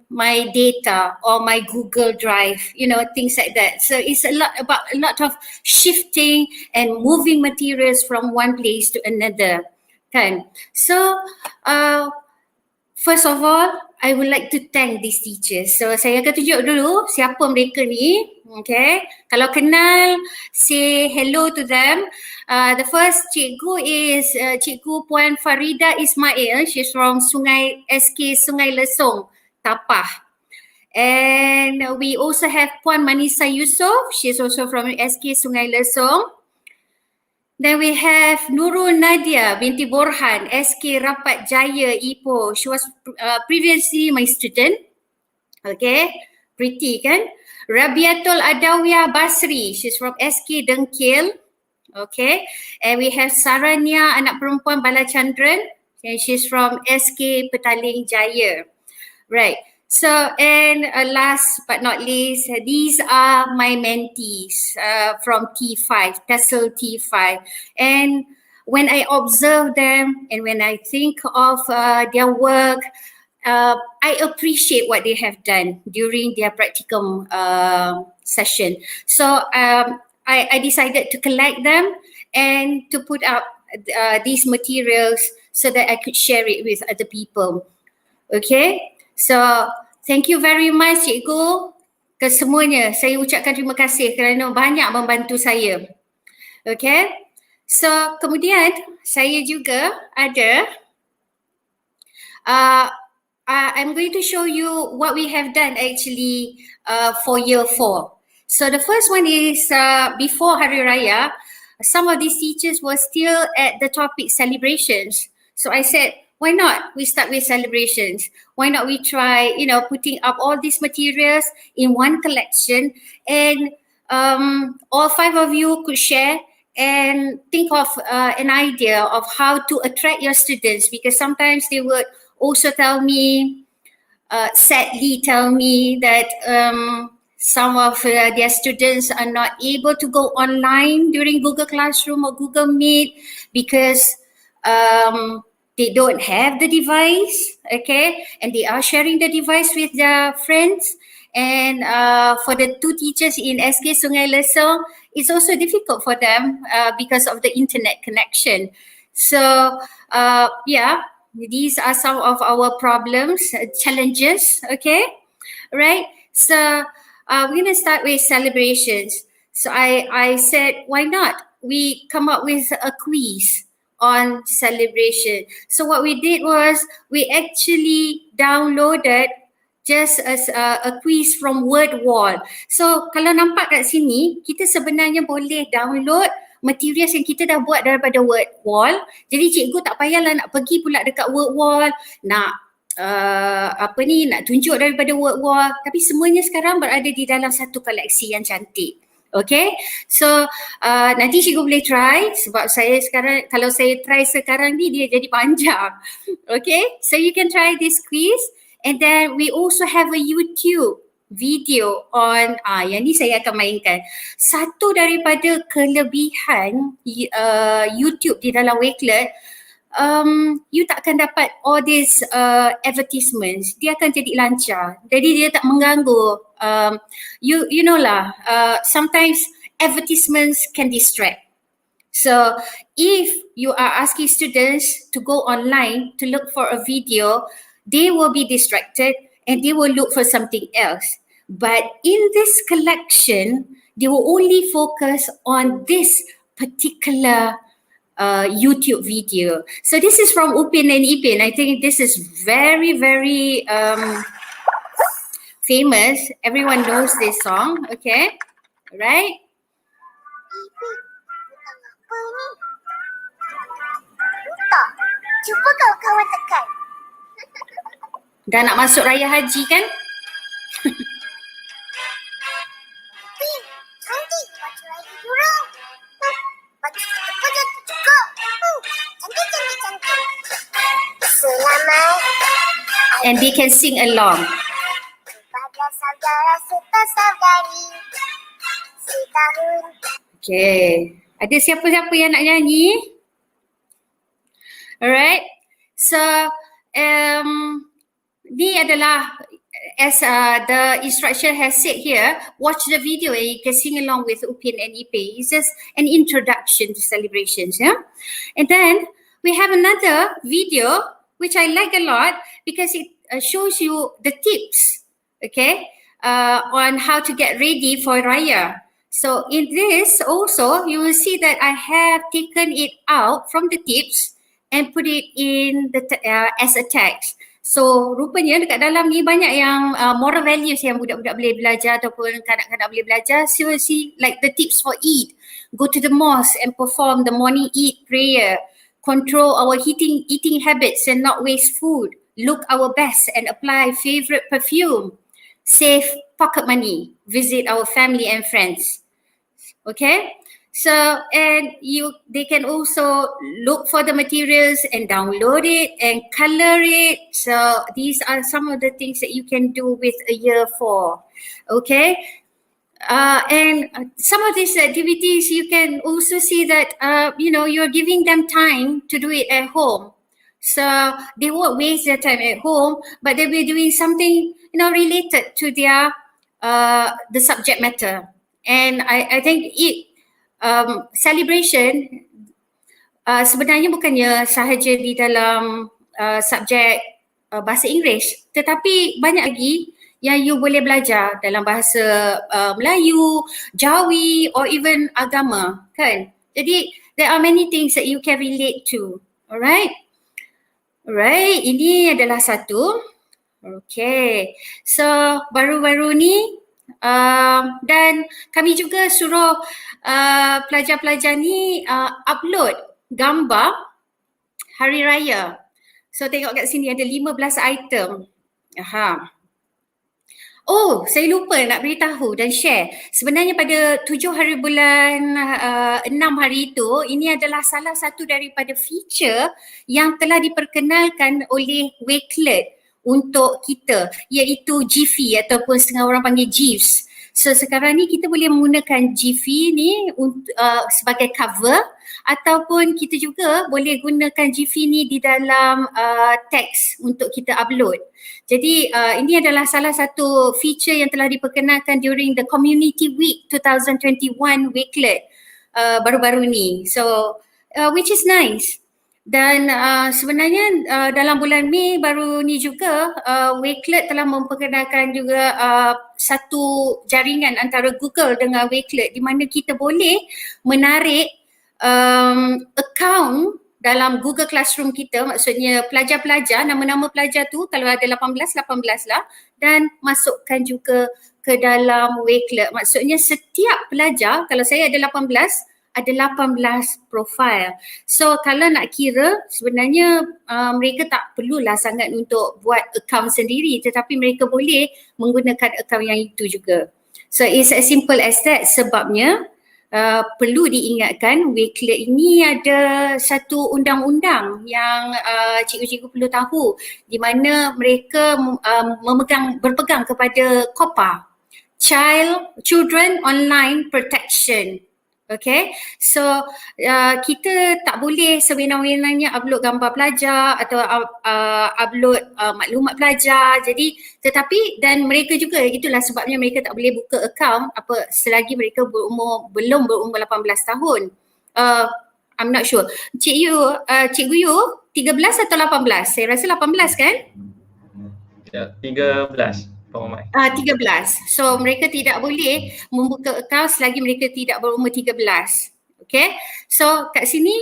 my data or my Google Drive, you know, things like that. So it's a lot of shifting and moving materials from one place to another. Kan? So first of all, I would like to thank these teachers. So saya akan tunjuk dulu siapa mereka ni. Okay, kalau kenal, say hello to them. The first cikgu is Cikgu Puan Farida Ismail. She's from SK Sungai Lesong, Tapah. And we also have Puan Manisa Yusof. She's also from SK Sungai Lesong. Then we have Nurul Nadia binti Borhan, SK Rapat Jaya, Ipoh. She was previously my student. Okay, pretty kan? Rabiatul Adawiyah Basri, she's from SK Dengkil. Okay, and we have Saranya anak perempuan Balachandran, and she's from SK Petaling Jaya. Right. So, and last but not least, these are my mentees from T5, TESOL T5. And when I observe them and when I think of their work, I appreciate what they have done during their practicum session. So I decided to collect them and to put up these materials so that I could share it with other people. Okay. So, thank you very much Cikgu kesemuanya. Saya ucapkan terima kasih kerana banyak membantu saya. Okay. So, kemudian saya juga ada, I'm going to show you what we have done actually for Year 4. So, the first one is before Hari Raya, some of these teachers were still at the topic celebrations. So, I said, why not we start with celebrations? Why not we try, you know, putting up all these materials in one collection, and all 5 of you could share and think of an idea of how to attract your students, because sometimes they would also tell me, sadly tell me that some of their students are not able to go online during Google Classroom or Google Meet because they don't have the device, okay, and they are sharing the device with their friends. And for the 2 teachers in SK Sungai Lesong, it's also difficult for them because of the internet connection. So yeah, these are some of our problems, challenges, okay, right? So we're going to start with celebrations. So I said, why not we come up with a quiz? on celebration. So what we did was we actually downloaded just as a quiz from word wall. So kalau nampak kat sini, kita sebenarnya boleh download materials yang kita dah buat daripada word wall. Jadi cikgu tak payahlah nak pergi pula dekat word wall, nak nak tunjuk daripada word wall, tapi semuanya sekarang berada di dalam satu koleksi yang cantik. Okay, so nanti cikgu boleh try sebab saya sekarang, kalau saya try sekarang ni dia jadi panjang. Okay, so you can try this quiz. And then we also have a YouTube video on, yang ni saya akan mainkan. Satu daripada kelebihan YouTube di dalam Wakelet, you tak akan dapat all these advertisements. Dia akan jadi lancar. Jadi dia tak mengganggu. You know lah, sometimes advertisements can distract. So if you are asking students to go online to look for a video, they will be distracted and they will look for something else. But in this collection, they will only focus on this particular YouTube video. So this is from Upin and Ipin. I think this is very, very famous. Everyone knows this song, okay? Right? Cuba kawan-kawan tekan. Dah nak masuk raya haji kan? Pin, cantik baju raya diorang. Baju kita pun jatuh juga. Cantik. Selamat. And they can sing along. Kepada saudara serta saudari. Setahun. Okay. Ada siapa-siapa yang nak nyanyi? Alright. So, ni adalah, as the instruction has said here, watch the video and you can sing along with Upin and Ipin. It's just an introduction to celebrations, yeah? And then we have another video which I like a lot because it shows you the tips, okay, on how to get ready for Raya. So in this also, you will see that I have taken it out from the tips and put it in the as a text. So rupanya dekat dalam ni banyak yang moral values yang budak-budak boleh belajar ataupun kanak-kanak boleh belajar. So you see like the tips for Eid. Go to the mosque and perform the morning Eid prayer. Control our eating habits and not waste food. Look our best and apply favorite perfume. Save pocket money. Visit our family and friends. Okay? So, and they can also look for the materials and download it and color it. So these are some of the things that you can do with a year 4. Okay. And some of these activities you can also see that, you're giving them time to do it at home. So they won't waste their time at home, but they'll be doing something, related to their, the subject matter. And I think celebration sebenarnya bukannya sahaja di dalam subjek bahasa Inggeris, tetapi banyak lagi yang you boleh belajar dalam bahasa Melayu, Jawi or even agama, kan? Jadi there are many things that you can relate to. Alright, ini adalah satu. Okay, so baru-baru ni dan kami juga suruh pelajar-pelajar ni upload gambar hari raya. So tengok kat sini ada 15 item. Oh, saya lupa nak beritahu dan share. Sebenarnya pada 7 hari bulan 6 hari itu, ini adalah salah satu daripada feature yang telah diperkenalkan oleh Wakelet untuk kita, iaitu GIF ataupun setengah orang panggil GIFs. So sekarang ni kita boleh menggunakan GIF ni sebagai cover, ataupun kita juga boleh gunakan GIF ni di dalam teks untuk kita upload. Jadi ini adalah salah satu feature yang telah diperkenalkan during the Community Week 2021 Wakelet baru-baru ni. So which is nice. Dan sebenarnya dalam bulan Mei baru ni juga Wakelet telah memperkenalkan juga satu jaringan antara Google dengan Wakelet di mana kita boleh menarik akaun dalam Google Classroom kita, maksudnya pelajar-pelajar, nama-nama pelajar tu kalau ada 18 lah, dan masukkan juga ke dalam Wakelet. Maksudnya setiap pelajar, kalau saya ada 18 profil. So kalau nak kira, sebenarnya mereka tak perlulah sangat untuk buat akaun sendiri, tetapi mereka boleh menggunakan akaun yang itu juga. So it's as simple as that. Sebabnya perlu diingatkan, Wakelet ini ada satu undang-undang yang cikgu-cikgu perlu tahu, di mana mereka berpegang kepada COPPA, Children Online Protection. Okay, so kita tak boleh sewenang-wenangnya upload gambar pelajar atau upload maklumat pelajar. Jadi dan mereka juga, itulah sebabnya mereka tak boleh buka akaun selagi mereka belum berumur 18 tahun. I'm not sure. Cikgu Yu 13 atau 18? Saya rasa 18 kan? Ya, 13. 13. So mereka tidak boleh membuka akaun selagi mereka tidak berumur 13. Okay. So kat sini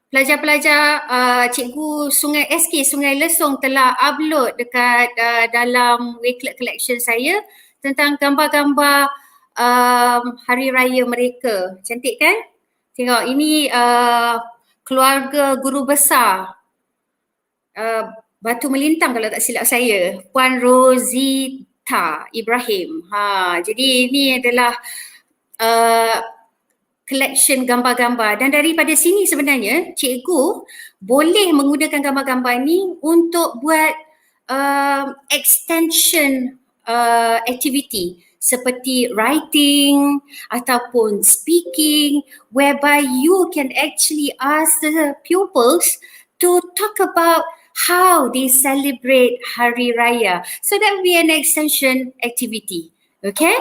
pelajar-pelajar cikgu Sungai Lesung telah upload dekat dalam Wakelet collection saya tentang gambar-gambar hari raya mereka. Cantik kan? Tengok ini keluarga guru besar Batu Melintang kalau tak silap saya, Puan Rosita Ibrahim. Jadi ini adalah collection gambar-gambar, dan daripada sini sebenarnya cikgu boleh menggunakan gambar-gambar ni untuk buat extension activity seperti writing ataupun speaking, whereby you can actually ask the pupils to talk about how they celebrate Hari Raya. So that will be an extension activity. Okay?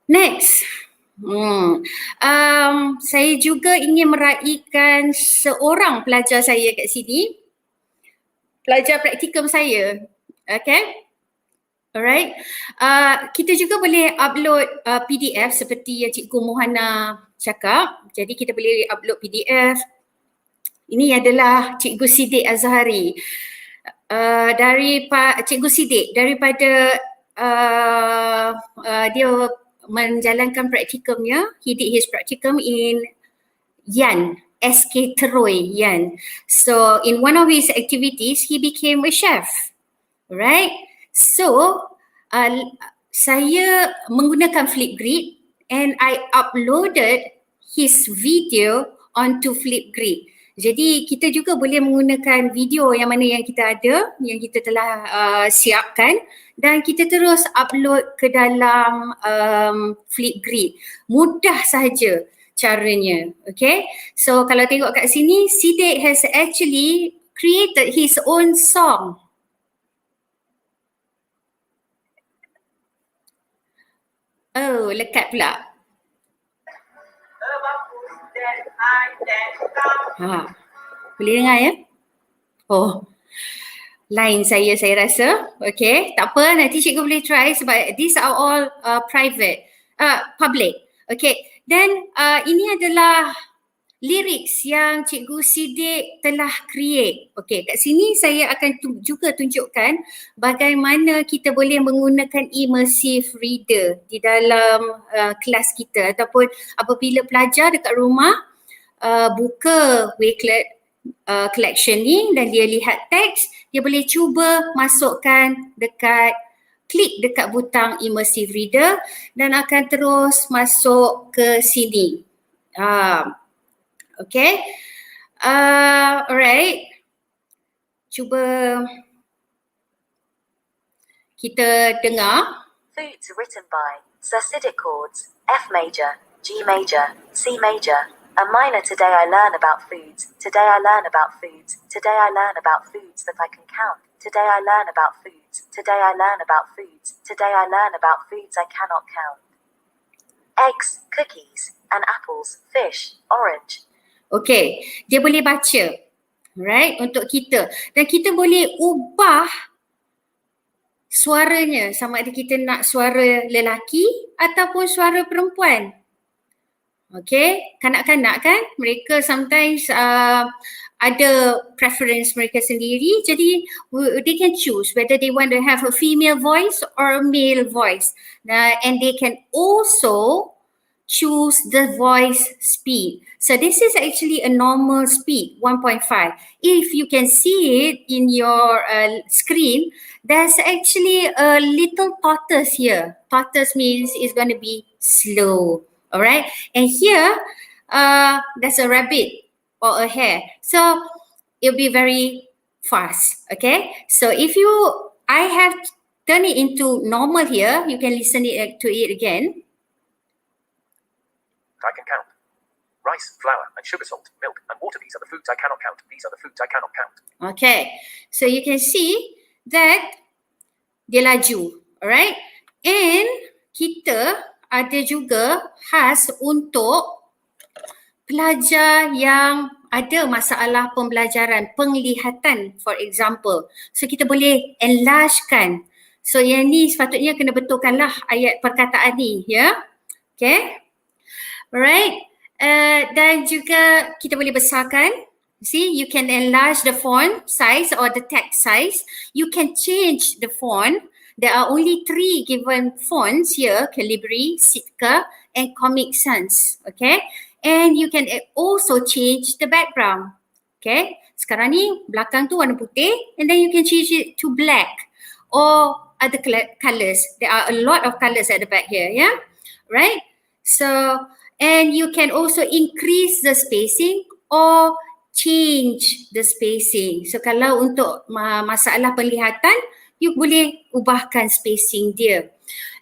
Next. Saya juga ingin meraihkan seorang pelajar saya kat sini. Pelajar praktikum saya. Okay? Alright. Kita juga boleh upload PDF seperti yang Cikgu Mohana cakap. Jadi kita boleh upload PDF. Ini adalah Cikgu Sidik Azhari. Dari Cikgu Sidik, daripada dia menjalankan praktikumnya, he did his practicum in Yan, SK Teroi Yan. So in one of his activities, he became a chef. Right? So saya menggunakan Flipgrid and I uploaded his video onto Flipgrid. Jadi kita juga boleh menggunakan video yang mana yang kita ada, yang kita telah siapkan, dan kita terus upload ke dalam Flipgrid. Mudah sahaja caranya. Okay. So kalau tengok kat sini, Sidik has actually created his own song. Oh, lekat pula. Boleh dengar ya? Oh, line saya rasa. Okay, tak apa, nanti cikgu boleh try sebab these are all public. Okay, dan ini adalah lyrics yang Cikgu Sidik telah create. Okay, kat sini saya akan juga tunjukkan bagaimana kita boleh menggunakan immersive reader di dalam kelas kita, ataupun apabila pelajar dekat rumah buka Wakelet collection ni dan dia lihat teks, dia boleh cuba masukkan klik dekat butang immersive reader dan akan terus masuk ke sini. Okay. Alright. Cuba kita dengar. Foods written by Sir Sidik chords, F major, G major, C major, a minor. Today I learn about foods. Today I learn about foods. Today I learn about foods that I can count. Today I learn about foods. Today I learn about foods. Today I learn about foods I cannot count. Eggs, cookies, and apples, fish, orange. Okay, dia boleh baca, right, untuk kita. Dan kita boleh ubah suaranya, sama ada kita nak suara lelaki ataupun suara perempuan. Okay, kanak-kanak kan, mereka sometimes ada preference mereka sendiri, jadi they can choose whether they want to have a female voice or a male voice. And they can also choose the voice speed. So this is actually a normal speed, 1.5. If you can see it in your screen, there's actually a little tortoise here. Tortoise means it's going to be slow. All right, and here there's a rabbit or a hare, so it'll be very fast. Okay, so if I have turned it into normal here, you can listen to it again. I can count rice, flour, and sugar, salt, milk, and water. These are the foods I cannot count. These are the foods I cannot count. Okay, so you can see that dia laju. Alright, and kita ada juga khas untuk pelajar yang ada masalah pembelajaran, penglihatan for example. So kita boleh enlargekan. So yang ni sepatutnya kena betulkanlah ayat perkataan ni, ya. Okay. Alright. Dan juga kita boleh besarkan. See, you can enlarge the font size or the text size. You can change the font. There are only 3 given fonts here, Calibri, Sitka, and Comic Sans. Okay, and you can also change the background. Okay, sekarang ni belakang tu warna putih, and then you can change it to black or other colors. There are a lot of colors at the back here, yeah, right? So, and you can also increase the spacing or change the spacing. So kalau untuk masalah penglihatan, you boleh ubahkan spacing dia.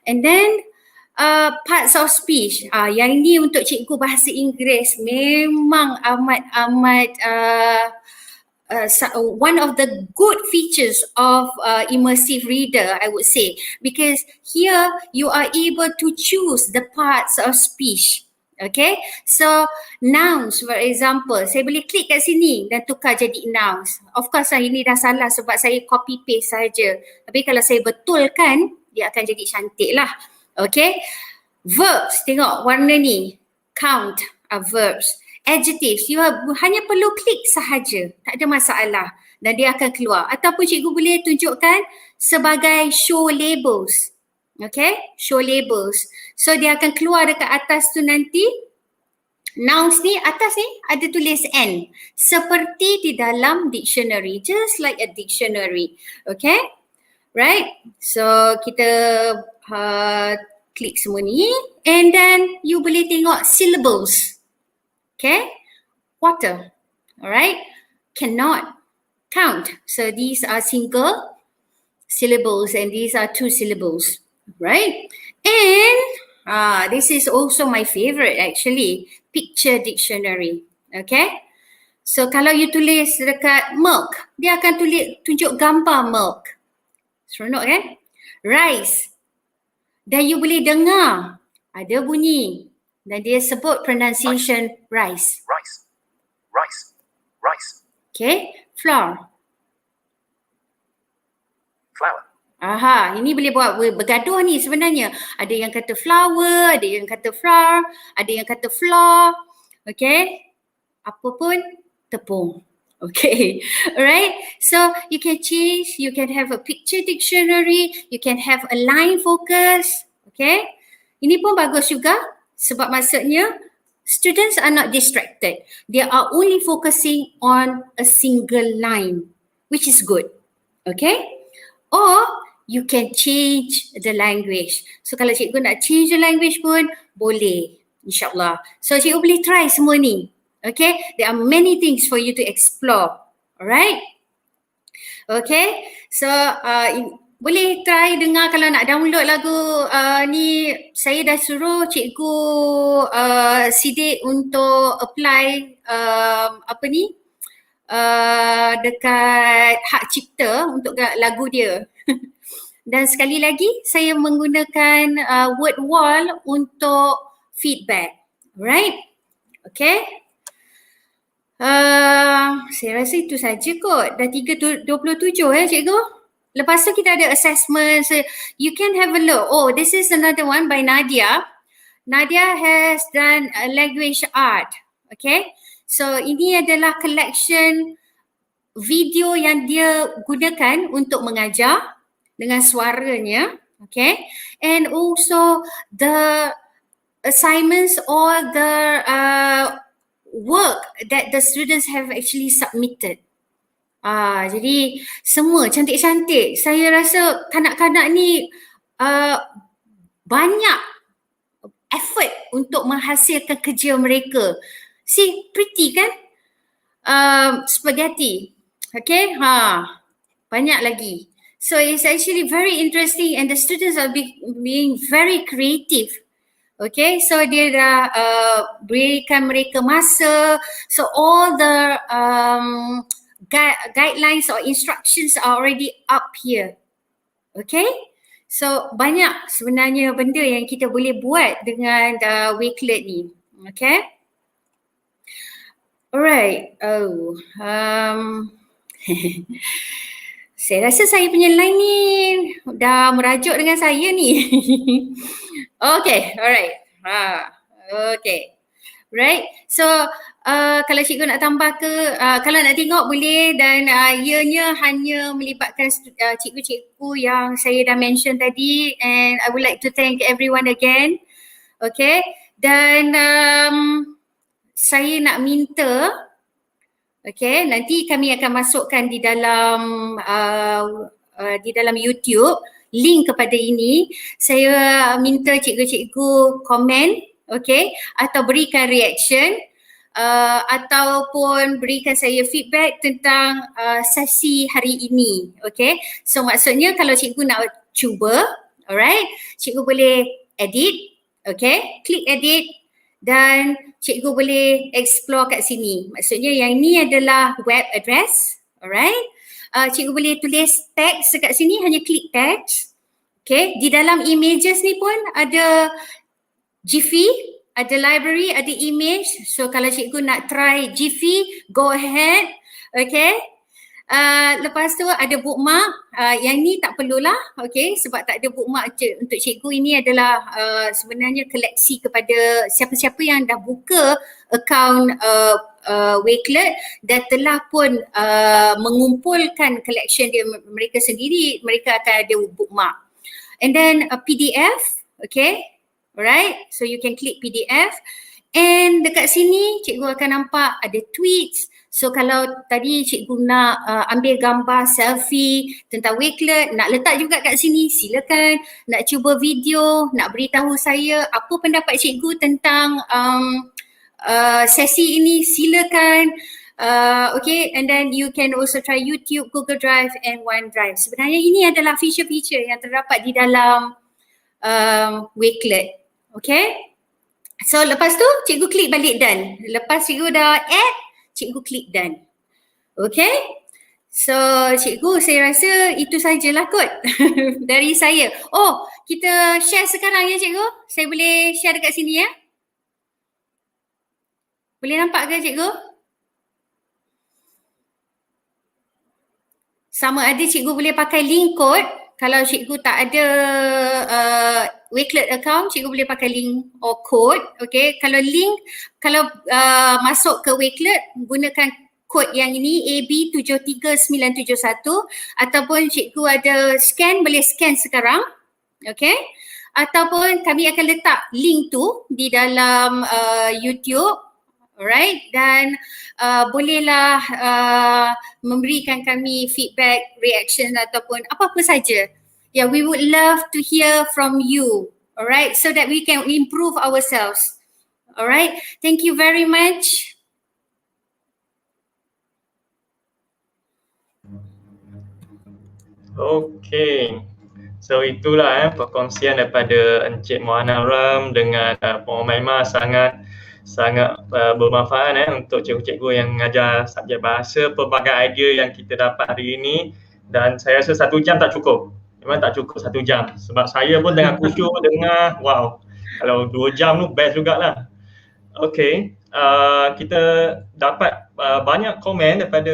And then parts of speech. Yang ini untuk cikgu bahasa Inggeris memang amat one of the good features of immersive reader, I would say, because here you are able to choose the parts of speech. Okay, so nouns for example, saya boleh klik kat sini dan tukar jadi nouns. Of course ini dah salah sebab saya copy paste saja. Tapi kalau saya betulkan, dia akan jadi cantik lah. Okay, verbs, tengok warna ni, count are verbs. Adjectives, you hanya perlu klik sahaja, tak ada masalah dan dia akan keluar. Ataupun cikgu boleh tunjukkan sebagai show labels. Okay, show labels. So dia akan keluar dekat atas tu nanti. Nouns ni, atas ni ada tulis N. Seperti di dalam dictionary. Just like a dictionary. Okay, right? So kita klik semua ni. And then you boleh tengok syllables. Okay, water. Alright, cannot, count. So these are single syllables and these are 2 syllables. Right, and this is also my favorite actually, picture dictionary. Okay, so kalau you tulis dekat milk, dia akan tunjuk gambar milk. Seronok kan? Rice, dan you boleh dengar ada bunyi dan dia sebut pronunciation rice. Rice, rice, rice. Okay, flour. Flour. Aha, ini boleh buat bergaduh ni sebenarnya. Ada yang kata flower, ada yang kata flour, ada yang kata floor. Okay, apa pun tepung. Okay, alright. So you can change, you can have a picture dictionary, you can have a line focus. Okay, ini pun bagus juga sebab maksudnya students are not distracted. They are only focusing on a single line, which is good. Okay, or you can change the language. So kalau cikgu nak change the language pun boleh, insyaAllah. So cikgu boleh try semua ni. Okay, there are many things for you to explore. Alright. Okay, so boleh try dengar kalau nak download lagu ni. Saya dah suruh cikgu Sidik untuk apply dekat hak cipta untuk lagu dia. Dan sekali lagi saya menggunakan word wall untuk feedback. Right? Okay. Saya rasa itu saja kot. Dah 3:27 cikgu. Lepas tu kita ada assessment. So you can have a look. Oh, this is another one by Nadia. Nadia has done language art. Okay, so ini adalah collection video yang dia gunakan untuk mengajar dengan suaranya. Okay, and also the assignments or the work that the students have actually submitted. Jadi semua cantik-cantik. Saya rasa kanak-kanak ni banyak effort untuk menghasilkan kerja mereka. See, pretty kan? Spaghetti. Okay, banyak lagi. So it's actually very interesting and the students are being very creative. Okay, so dia dah berikan mereka masa. So all the guidelines or instructions are already up here. Okay, so banyak sebenarnya benda yang kita boleh buat dengan Wakelet ni. Okay, alright. Saya rasa saya punya line ni dah merajuk dengan saya ni. Okay, alright. Okay, right. So kalau cikgu nak tambah ke, kalau nak tengok boleh, dan ianya hanya melibatkan cikgu-cikgu yang saya dah mention tadi, and I would like to thank everyone again. Okay, dan saya nak minta, okay, nanti kami akan masukkan di dalam YouTube link kepada ini. Saya minta cikgu-cikgu komen, okay, atau berikan reaction, ataupun berikan saya feedback tentang sesi hari ini. Okay, so maksudnya kalau cikgu nak cuba, alright, cikgu boleh edit, okay, klik edit dan cikgu boleh explore kat sini. Maksudnya yang ni adalah web address, alright. Cikgu boleh tulis teks dekat sini, hanya klik teks. Okay, di dalam images ni pun ada GIF, ada library, ada image. So kalau cikgu nak try GIF, go ahead. Okay. Lepas tu ada bookmark. Yang ni tak perlulah, okay, sebab tak ada bookmark untuk cikgu. Ini adalah sebenarnya koleksi kepada siapa-siapa yang dah buka akaun Wakelet dan telah pun mengumpulkan collection dia mereka sendiri. Mereka akan ada bookmark. And then a PDF, okay, alright, so you can click PDF, and dekat sini cikgu akan nampak ada tweets. So kalau tadi cikgu nak ambil gambar selfie tentang Wakelet, nak letak juga kat sini, silakan. Nak cuba video, nak beritahu saya apa pendapat cikgu tentang sesi ini, silakan. Okay, and then you can also try YouTube, Google Drive and OneDrive. Sebenarnya ini adalah feature-feature yang terdapat di dalam Wakelet. Okay, so lepas tu cikgu klik balik done. Lepas cikgu dah add, cikgu klik done. Okay, so cikgu saya rasa itu sajalah kot dari saya. Oh, kita share sekarang ya cikgu? Saya boleh share dekat sini ya? Boleh nampak ke cikgu? Sama ada cikgu boleh pakai link code. Kalau cikgu tak ada Wakelet account, cikgu boleh pakai link or code. Okay, kalau link, kalau masuk ke Wakelet, gunakan kod yang ini AB73971, ataupun cikgu ada scan, boleh scan sekarang. Okay, ataupun kami akan letak link tu di dalam YouTube. Alright, dan bolehlah memberikan kami feedback, reaction ataupun apa-apa saja. Yeah, we would love to hear from you. Alright, so that we can improve ourselves. Alright, thank you very much. Okay, so itulah perkongsian daripada Encik Mohana Ram dengan Umaimah sangat bermanfaat untuk cikgu-cikgu yang mengajar subjek bahasa. Pelbagai idea yang kita dapat hari ini, dan saya rasa 1 jam tak cukup. Memang tak cukup 1 jam. Sebab saya pun tengah khusyuk dengar, wow, kalau 2 jam tu best jugalah. Okay, kita dapat banyak komen daripada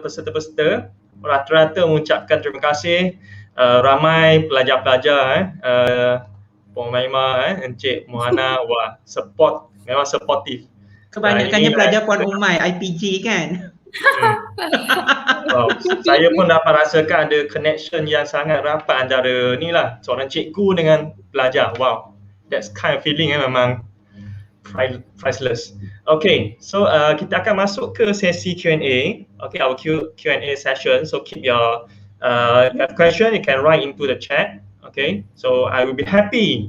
peserta-peserta. Rata-rata mengucapkan terima kasih. Ramai pelajar-pelajar Puan Umaimah, Encik Mohana, wah, support, memang supportive. Kebanyakannya ini, pelajar Puan Umai, IPG kan? Wow, saya pun dapat rasakan ada connection yang sangat rapat antara ni lah, seorang cikgu dengan pelajar. Wow, that's kind of feeling memang priceless. Okay, so kita akan masuk ke sesi Q&A. Okay, our Q&A session. So keep your question, you can write into the chat. Okay, so I will be happy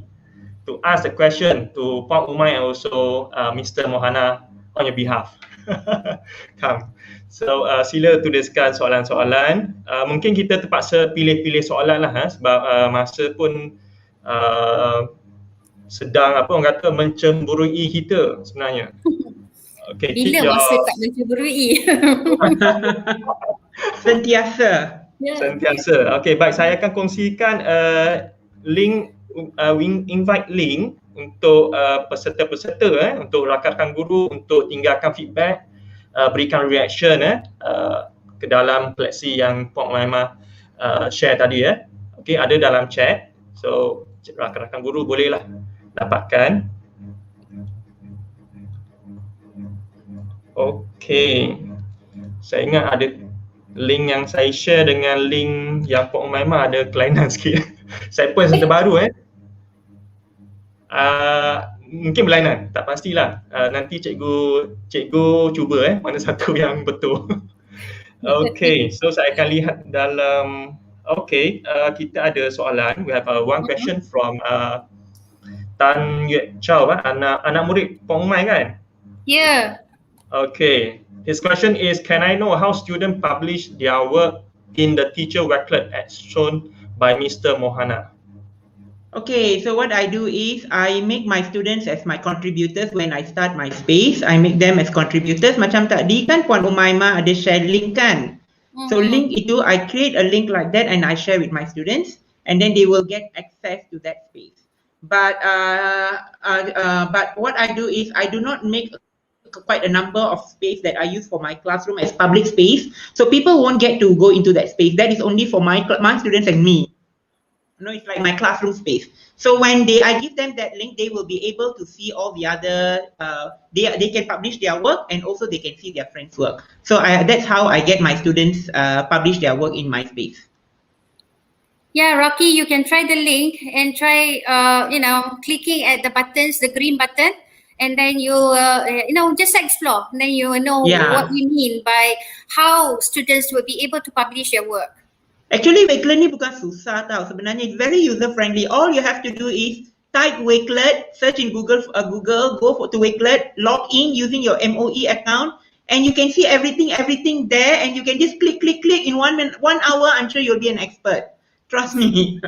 to ask the question to Puan Umai and also Mr. Mohana on your behalf. Come. So sila tuliskan soalan-soalan. Mungkin kita terpaksa pilih-pilih soalan lah sebab masa pun sedang apa orang kata mencemburui kita sebenarnya. Okay, bila masa tak mencemburui? Sentiasa. Sentiasa. Okay, baik, saya akan kongsikan link invite link untuk peserta-peserta untuk rakan-rakan guru untuk tinggalkan feedback, berikan reaction ke dalam pleksi yang Puan Umaimah share tadi Okay, ada dalam chat. So rakan-rakan guru bolehlah dapatkan. Okay, saya ingat ada link yang saya share dengan link yang Puan Umaimah ada kelainan sikit. Saya pun yang terbaru mungkin berlainan, tak pastilah. Nanti cikgu cuba mana satu yang betul. Okay, so saya akan lihat dalam. Okay, kita ada soalan. We have one question from Tan Yue Chow, anak murid Puan Umai kan? Yeah. Okay, his question is, can I know how students publish their work in the teacher Wakelet as shown by Mr. Mohana? Okay, so what I do is I make my students as my contributors when I start my space. I make them as contributors. Macam tadi kan Puan Umaimah ada share link kan? So link itu, I create a link like that and I share with my students, and then they will get access to that space. But what I do is I do not make quite a number of space that I use for my classroom as public space, so people won't get to go into that space. That is only for my students and me. It's like my classroom space. So when I give them that link, they will be able to see all the other, they can publish their work and also they can see their friends' work. So that's how I get my students publish their work in my space. Yeah, Rocky, you can try the link and try, clicking at the buttons, the green button, and then you just explore. And then you know what we mean by how students will be able to publish their work. Actually, Wakelet ni bukan susah tau. Sebenarnya it's very user friendly. All you have to do is type Wakelet, search in Google, go to Wakelet, log in using your MOE account, and you can see everything there, and you can just click in 1 hour. I'm sure you'll be an expert. Trust me.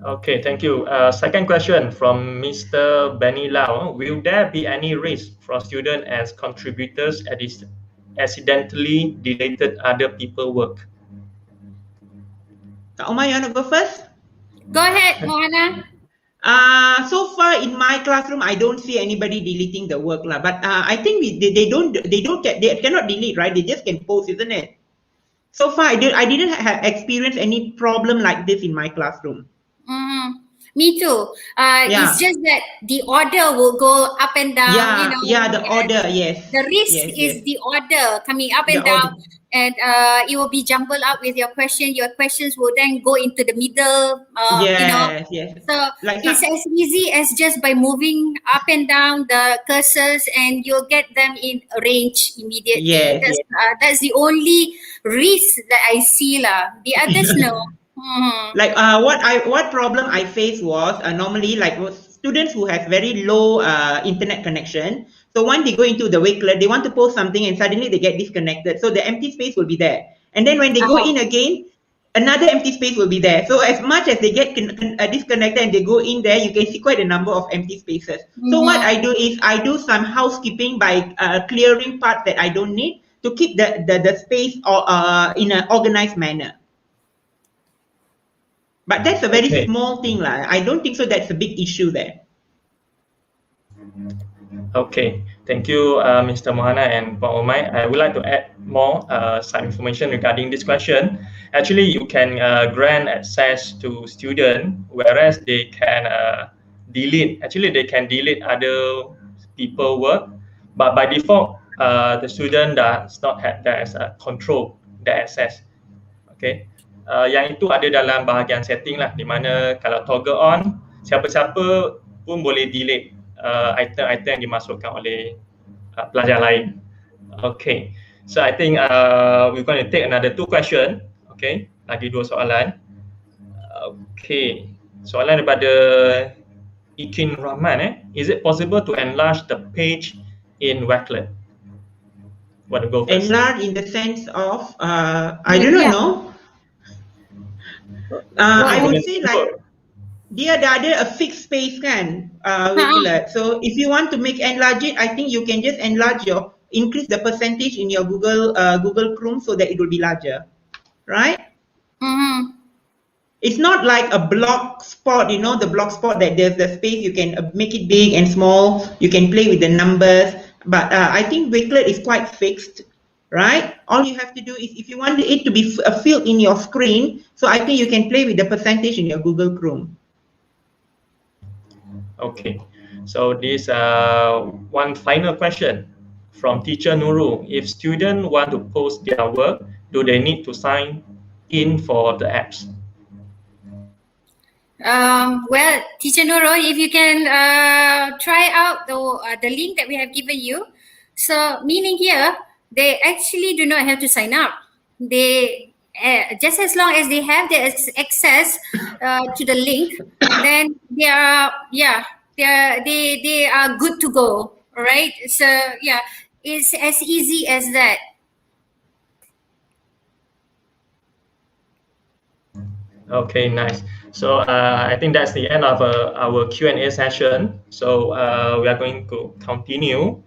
Okay, thank you. Second question from Mr. Benny Lau. Will there be any risk for students as contributors accidentally deleted other people's work? Kak Umar, you want to go first? Go ahead, Mohana. So far in my classroom, I don't see anybody deleting the work lah. But I think they cannot delete, right? They just can post, isn't it? So far, I didn't have experienced any problem like this in my classroom. Me too. It's just that the order will go up and down. The order, yes. The risk is the order coming up and down, and it will be jumbled up with your question. Your questions will then go into the middle. Yes. So it's as easy as just by moving up and down the cursors, and you'll get them in range immediately. That's the only risk that I see lah. The others no. Like what problem I faced was normally like students who have very low internet connection. So when they go into the Wakelet, they want to post something and suddenly they get disconnected. So the empty space will be there. And then when they go in again, another empty space will be there. So as much as they get disconnected and they go in there, you can see quite a number of empty spaces. So what I do is I do some housekeeping by clearing parts that I don't need to keep the space in an organized manner. But that's a very small thing lah. I don't think so that's a big issue there. Okay, thank you Mr. Mohana and Puan Umai. I would like to add more some information regarding this question. Actually, you can grant access to student, whereas they can delete. Actually, they can delete other people work, but by default, the student does not have that control the access. Okay, yang itu ada dalam bahagian setting lah, di mana kalau toggle on, siapa-siapa pun boleh delete item-item yang dimasukkan oleh pelajar lain. Okay, so I think we're going to take another 2 question. Okay, lagi 2 soalan. Okay, soalan daripada Ikin Rahman. Is it possible to enlarge the page in Wakelet? Want to go first? Enlarge in the sense of, I don't know. I would say like dia dah ada a fixed space kan, Wakelet. So if you want to enlarge it, I think you can just increase the percentage in your Google Chrome so that it will be larger, right? It's not like a block spot, you know, the block spot that there's the space, you can make it big and small, you can play with the numbers, but I think Wakelet is quite fixed, right? All you have to do is, if you want it to be filled in your screen, so I think you can play with the percentage in your Google Chrome. Okay, so this one final question from teacher Nurul. If students want to post their work, do they need to sign in for the apps? Well, Teacher Nurul, if you can try out the link that we have given you. So, meaning here, they actually do not have to sign up. They just as long as they have the access to the link, then they are good to go. All right. So yeah, it's as easy as that. Okay, nice. So I think that's the end of our Q&A session. So we are going to continue.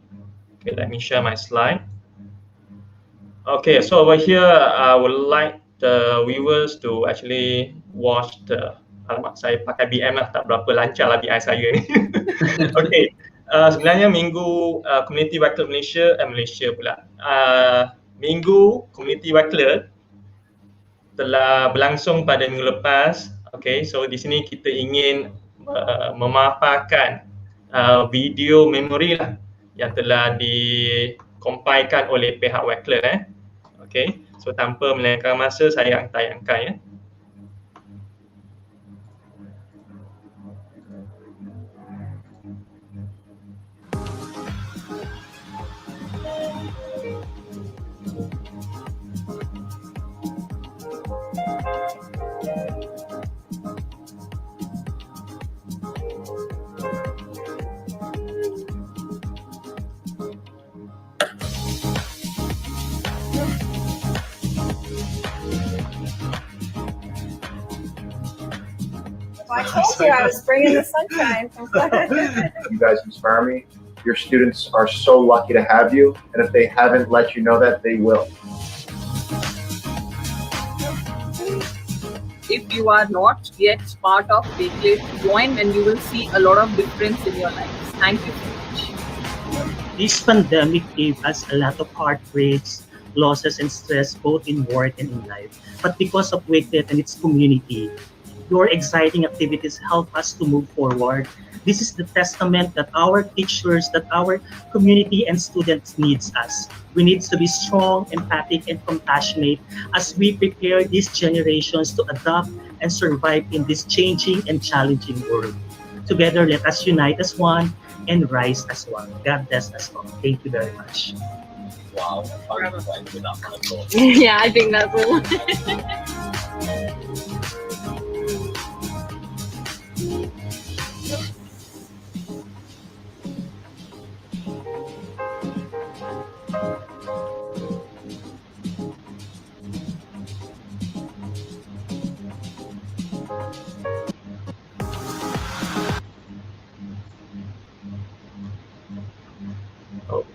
Okay, let me share my slide. Okay, so over here, I would like the viewers to actually watch the, alamak, saya pakai BM lah, tak berapa lancar lah BI saya ni. Okay, sebenarnya minggu Komuniti Wakelet Malaysia pula. Minggu Komuniti Wakelet telah berlangsung pada minggu lepas. Okay, so di sini kita ingin memaparkan video memori lah yang telah dikompilkan oleh pihak Wakelet. Okay, so tanpa melengahkan masa, saya akan tayangkan ya. I told you I was bringing the sunshine. You guys inspire me. Your students are so lucky to have you, and if they haven't let you know that, they will. If you are not yet part of Wakelet, join and you will see a lot of difference in your lives. Thank you so much. This pandemic gave us a lot of heartbreaks, losses, and stress both in work and in life. But because of Wakelet and its community, your exciting activities help us to move forward. This is the testament that our teachers, that our community and students needs us. We need to be strong, empathic, and compassionate as we prepare these generations to adapt and survive in this changing and challenging world. Together, let us unite as one and rise as one. God bless us all. Thank you very much. Wow. Yeah, I think that's all.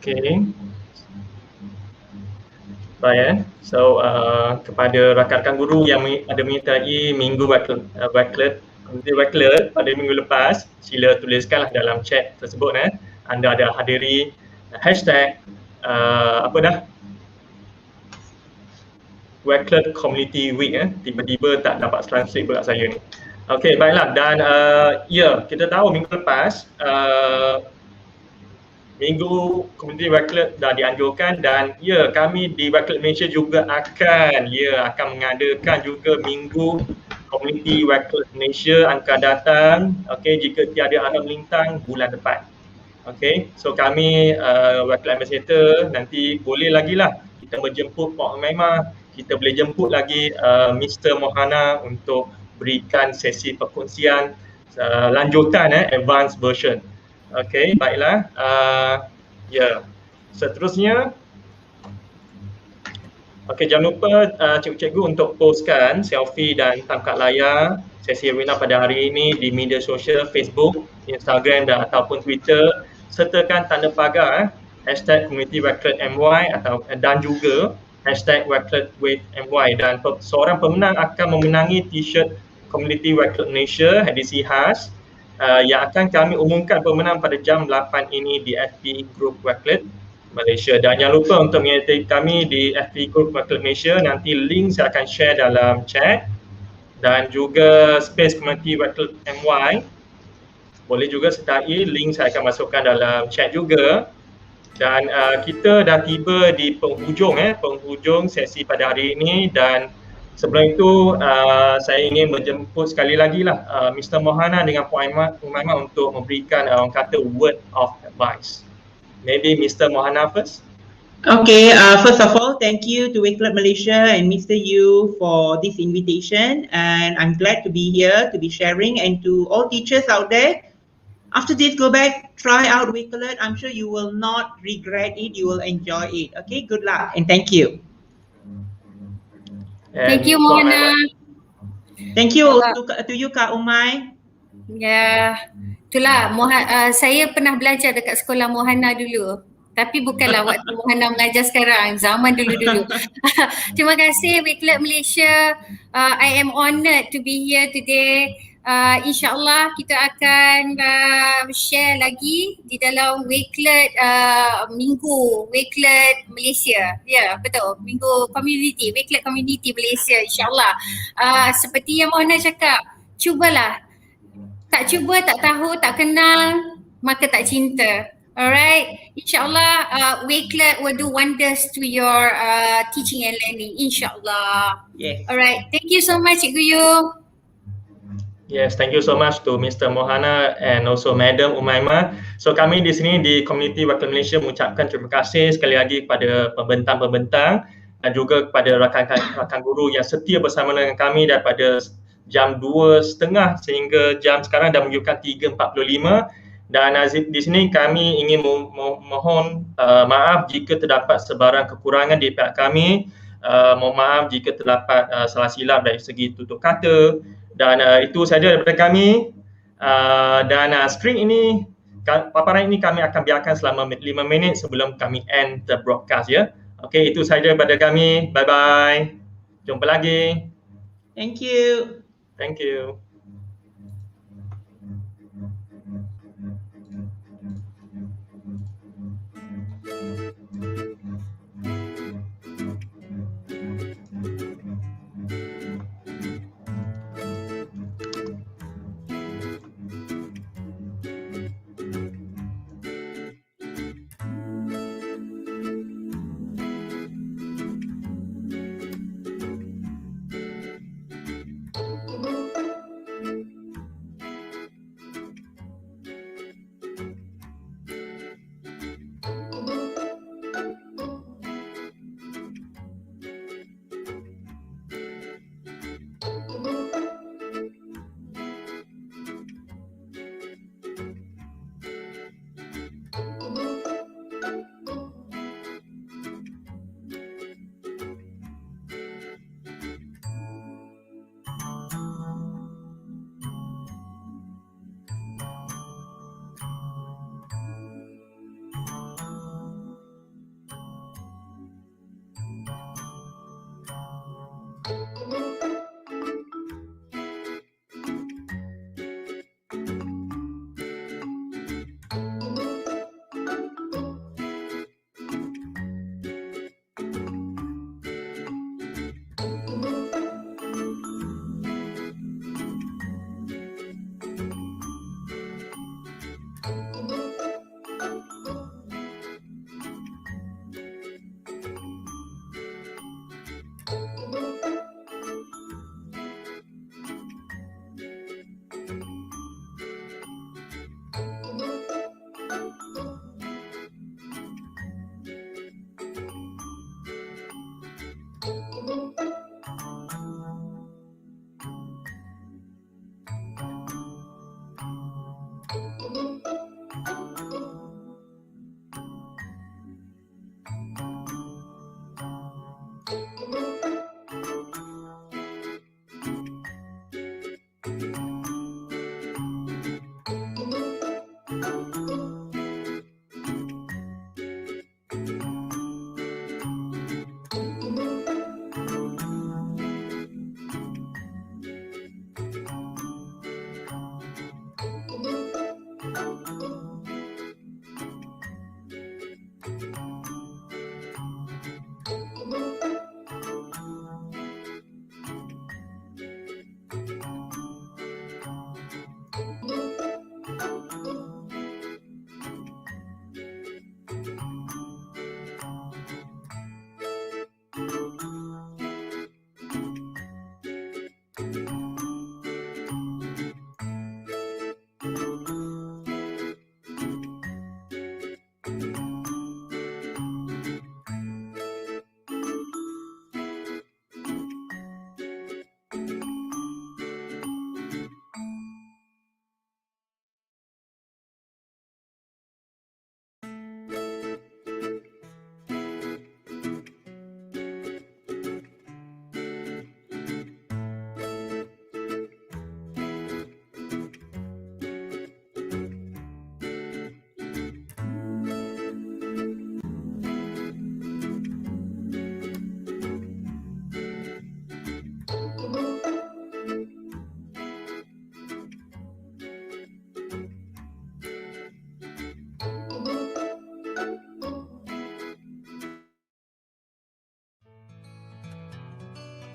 Okay. Baik. So kepada rakan-rakan guru yang ada menyertai minggu Wakelet, Komuniti Wakelet pada minggu lepas, sila tuliskanlah dalam chat tersebut. Anda ada hadiri hashtag apa dah? Wakelet Community Week. Tiba-tiba tak dapat translate pula saya ni. Okey, baiklah. Dan ya, kita tahu minggu lepas minggu Komuniti Wakelet dah dianjurkan, dan ya, kami di Wakelet Malaysia juga akan mengadakan juga minggu Komuniti Wakelet Malaysia akan datang, okey, jika tiada arah melintang bulan depan. Okey, so kami Wakelet Ambassador nanti boleh lagi lah kita menjemput Puan Umaimah, kita boleh jemput lagi Mr. Mohana untuk berikan sesi perkongsian lanjutan advanced version. Okey, baiklah. Ya, seterusnya. Okey, jangan lupa cikgu-cikgu untuk postkan selfie dan tangkap layar sesi webinar pada hari ini di media sosial Facebook, Instagram dan ataupun Twitter. Sertakan tanda pagar #Komuniti Wakelet MY dan juga #WakeletWaveMY, dan seorang pemenang akan memenangi t-shirt Komuniti Wakelet Malaysia edisi khas yang akan kami umumkan pemenang pada jam 8 ini di FB Group Wakelet Malaysia. Dan jangan lupa untuk menyertai kami di FB Group Wakelet Malaysia. Nanti link saya akan share dalam chat, dan juga space Komuniti Wakelet MY boleh juga sertai link saya akan masukkan dalam chat juga. Dan kita dah tiba di penghujung sesi pada hari ini, dan sebelum itu saya ingin menjemput sekali lagi lah Mr. Mohana dengan Puan Umaimah untuk memberikan orang kata word of advice. Maybe Mr. Mohana first. Okay, first of all, thank you to Wakelet Malaysia and Mr. Yu for this invitation, and I'm glad to be here to be sharing. And to all teachers out there, after this, go back, try out Wakelet. I'm sure you will not regret it. You will enjoy it. Okay, good luck and thank you. Thank you, Mohana. Thank you to you, Kak Umai. Ya, itulah saya pernah belajar dekat sekolah Mohana dulu. Tapi bukanlah waktu Mohana mengajar sekarang, zaman dulu-dulu. Terima kasih Wakelet Malaysia. I am honoured to be here today. InsyaAllah kita akan share lagi di dalam Wakelet minggu Wakelet Malaysia. Ya, betul. Minggu Community, Wakelet Community Malaysia, insyaAllah. Seperti yang Mohana cakap, cubalah. Tak cuba, tak tahu, tak kenal, maka tak cinta. Alright, insyaAllah Wakelet will do wonders to your teaching and learning, insyaAllah. Yes. Alright, thank you so much Cikgu Yu. Yes, thank you so much to Mr. Mohana and also Madam Umaimah. So kami di sini di Komuniti Wakelet Malaysia mengucapkan terima kasih sekali lagi kepada pembentang-pembentang dan juga kepada rakan-rakan guru yang setia bersama dengan kami daripada jam 2.30 sehingga jam sekarang dah menunjukkan 3.45. Dan di sini kami ingin mohon maaf jika terdapat sebarang kekurangan di pihak kami. Mohon maaf jika terdapat salah silap dari segi tutur kata. Dan itu saja daripada kami. Dan skrin ini, paparan ini kami akan biarkan selama 5 minit sebelum kami end the broadcast ya. Okey, itu saja daripada kami. Bye-bye. Jumpa lagi. Thank you. Thank you.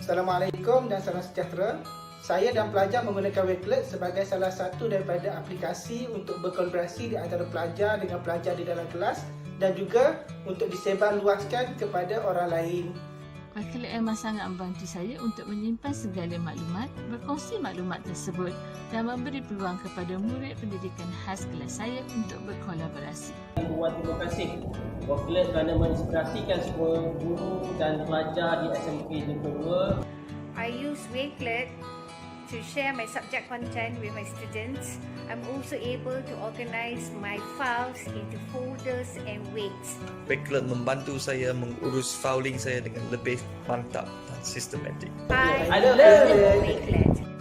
Assalamualaikum dan salam sejahtera. Saya dan pelajar menggunakan Wakelet sebagai salah satu daripada aplikasi untuk berkolaborasi di antara pelajar dengan pelajar di dalam kelas dan juga untuk disebarluaskan kepada orang lain. Wakelet memang sangat membantu saya untuk menyimpan segala maklumat, berkongsi maklumat tersebut dan memberi peluang kepada murid pendidikan khas kelas saya untuk berkolaborasi. Terima kasih Wakelet kerana menginspirasikan semua guru dan pelajar di SMK Keperluan. I use Wakelet to share my subject content with my students. I'm also able to organize my files into folders and weights. Wakelet membantu saya mengurus filing saya dengan lebih mantap dan sistematik. I love Wakelet.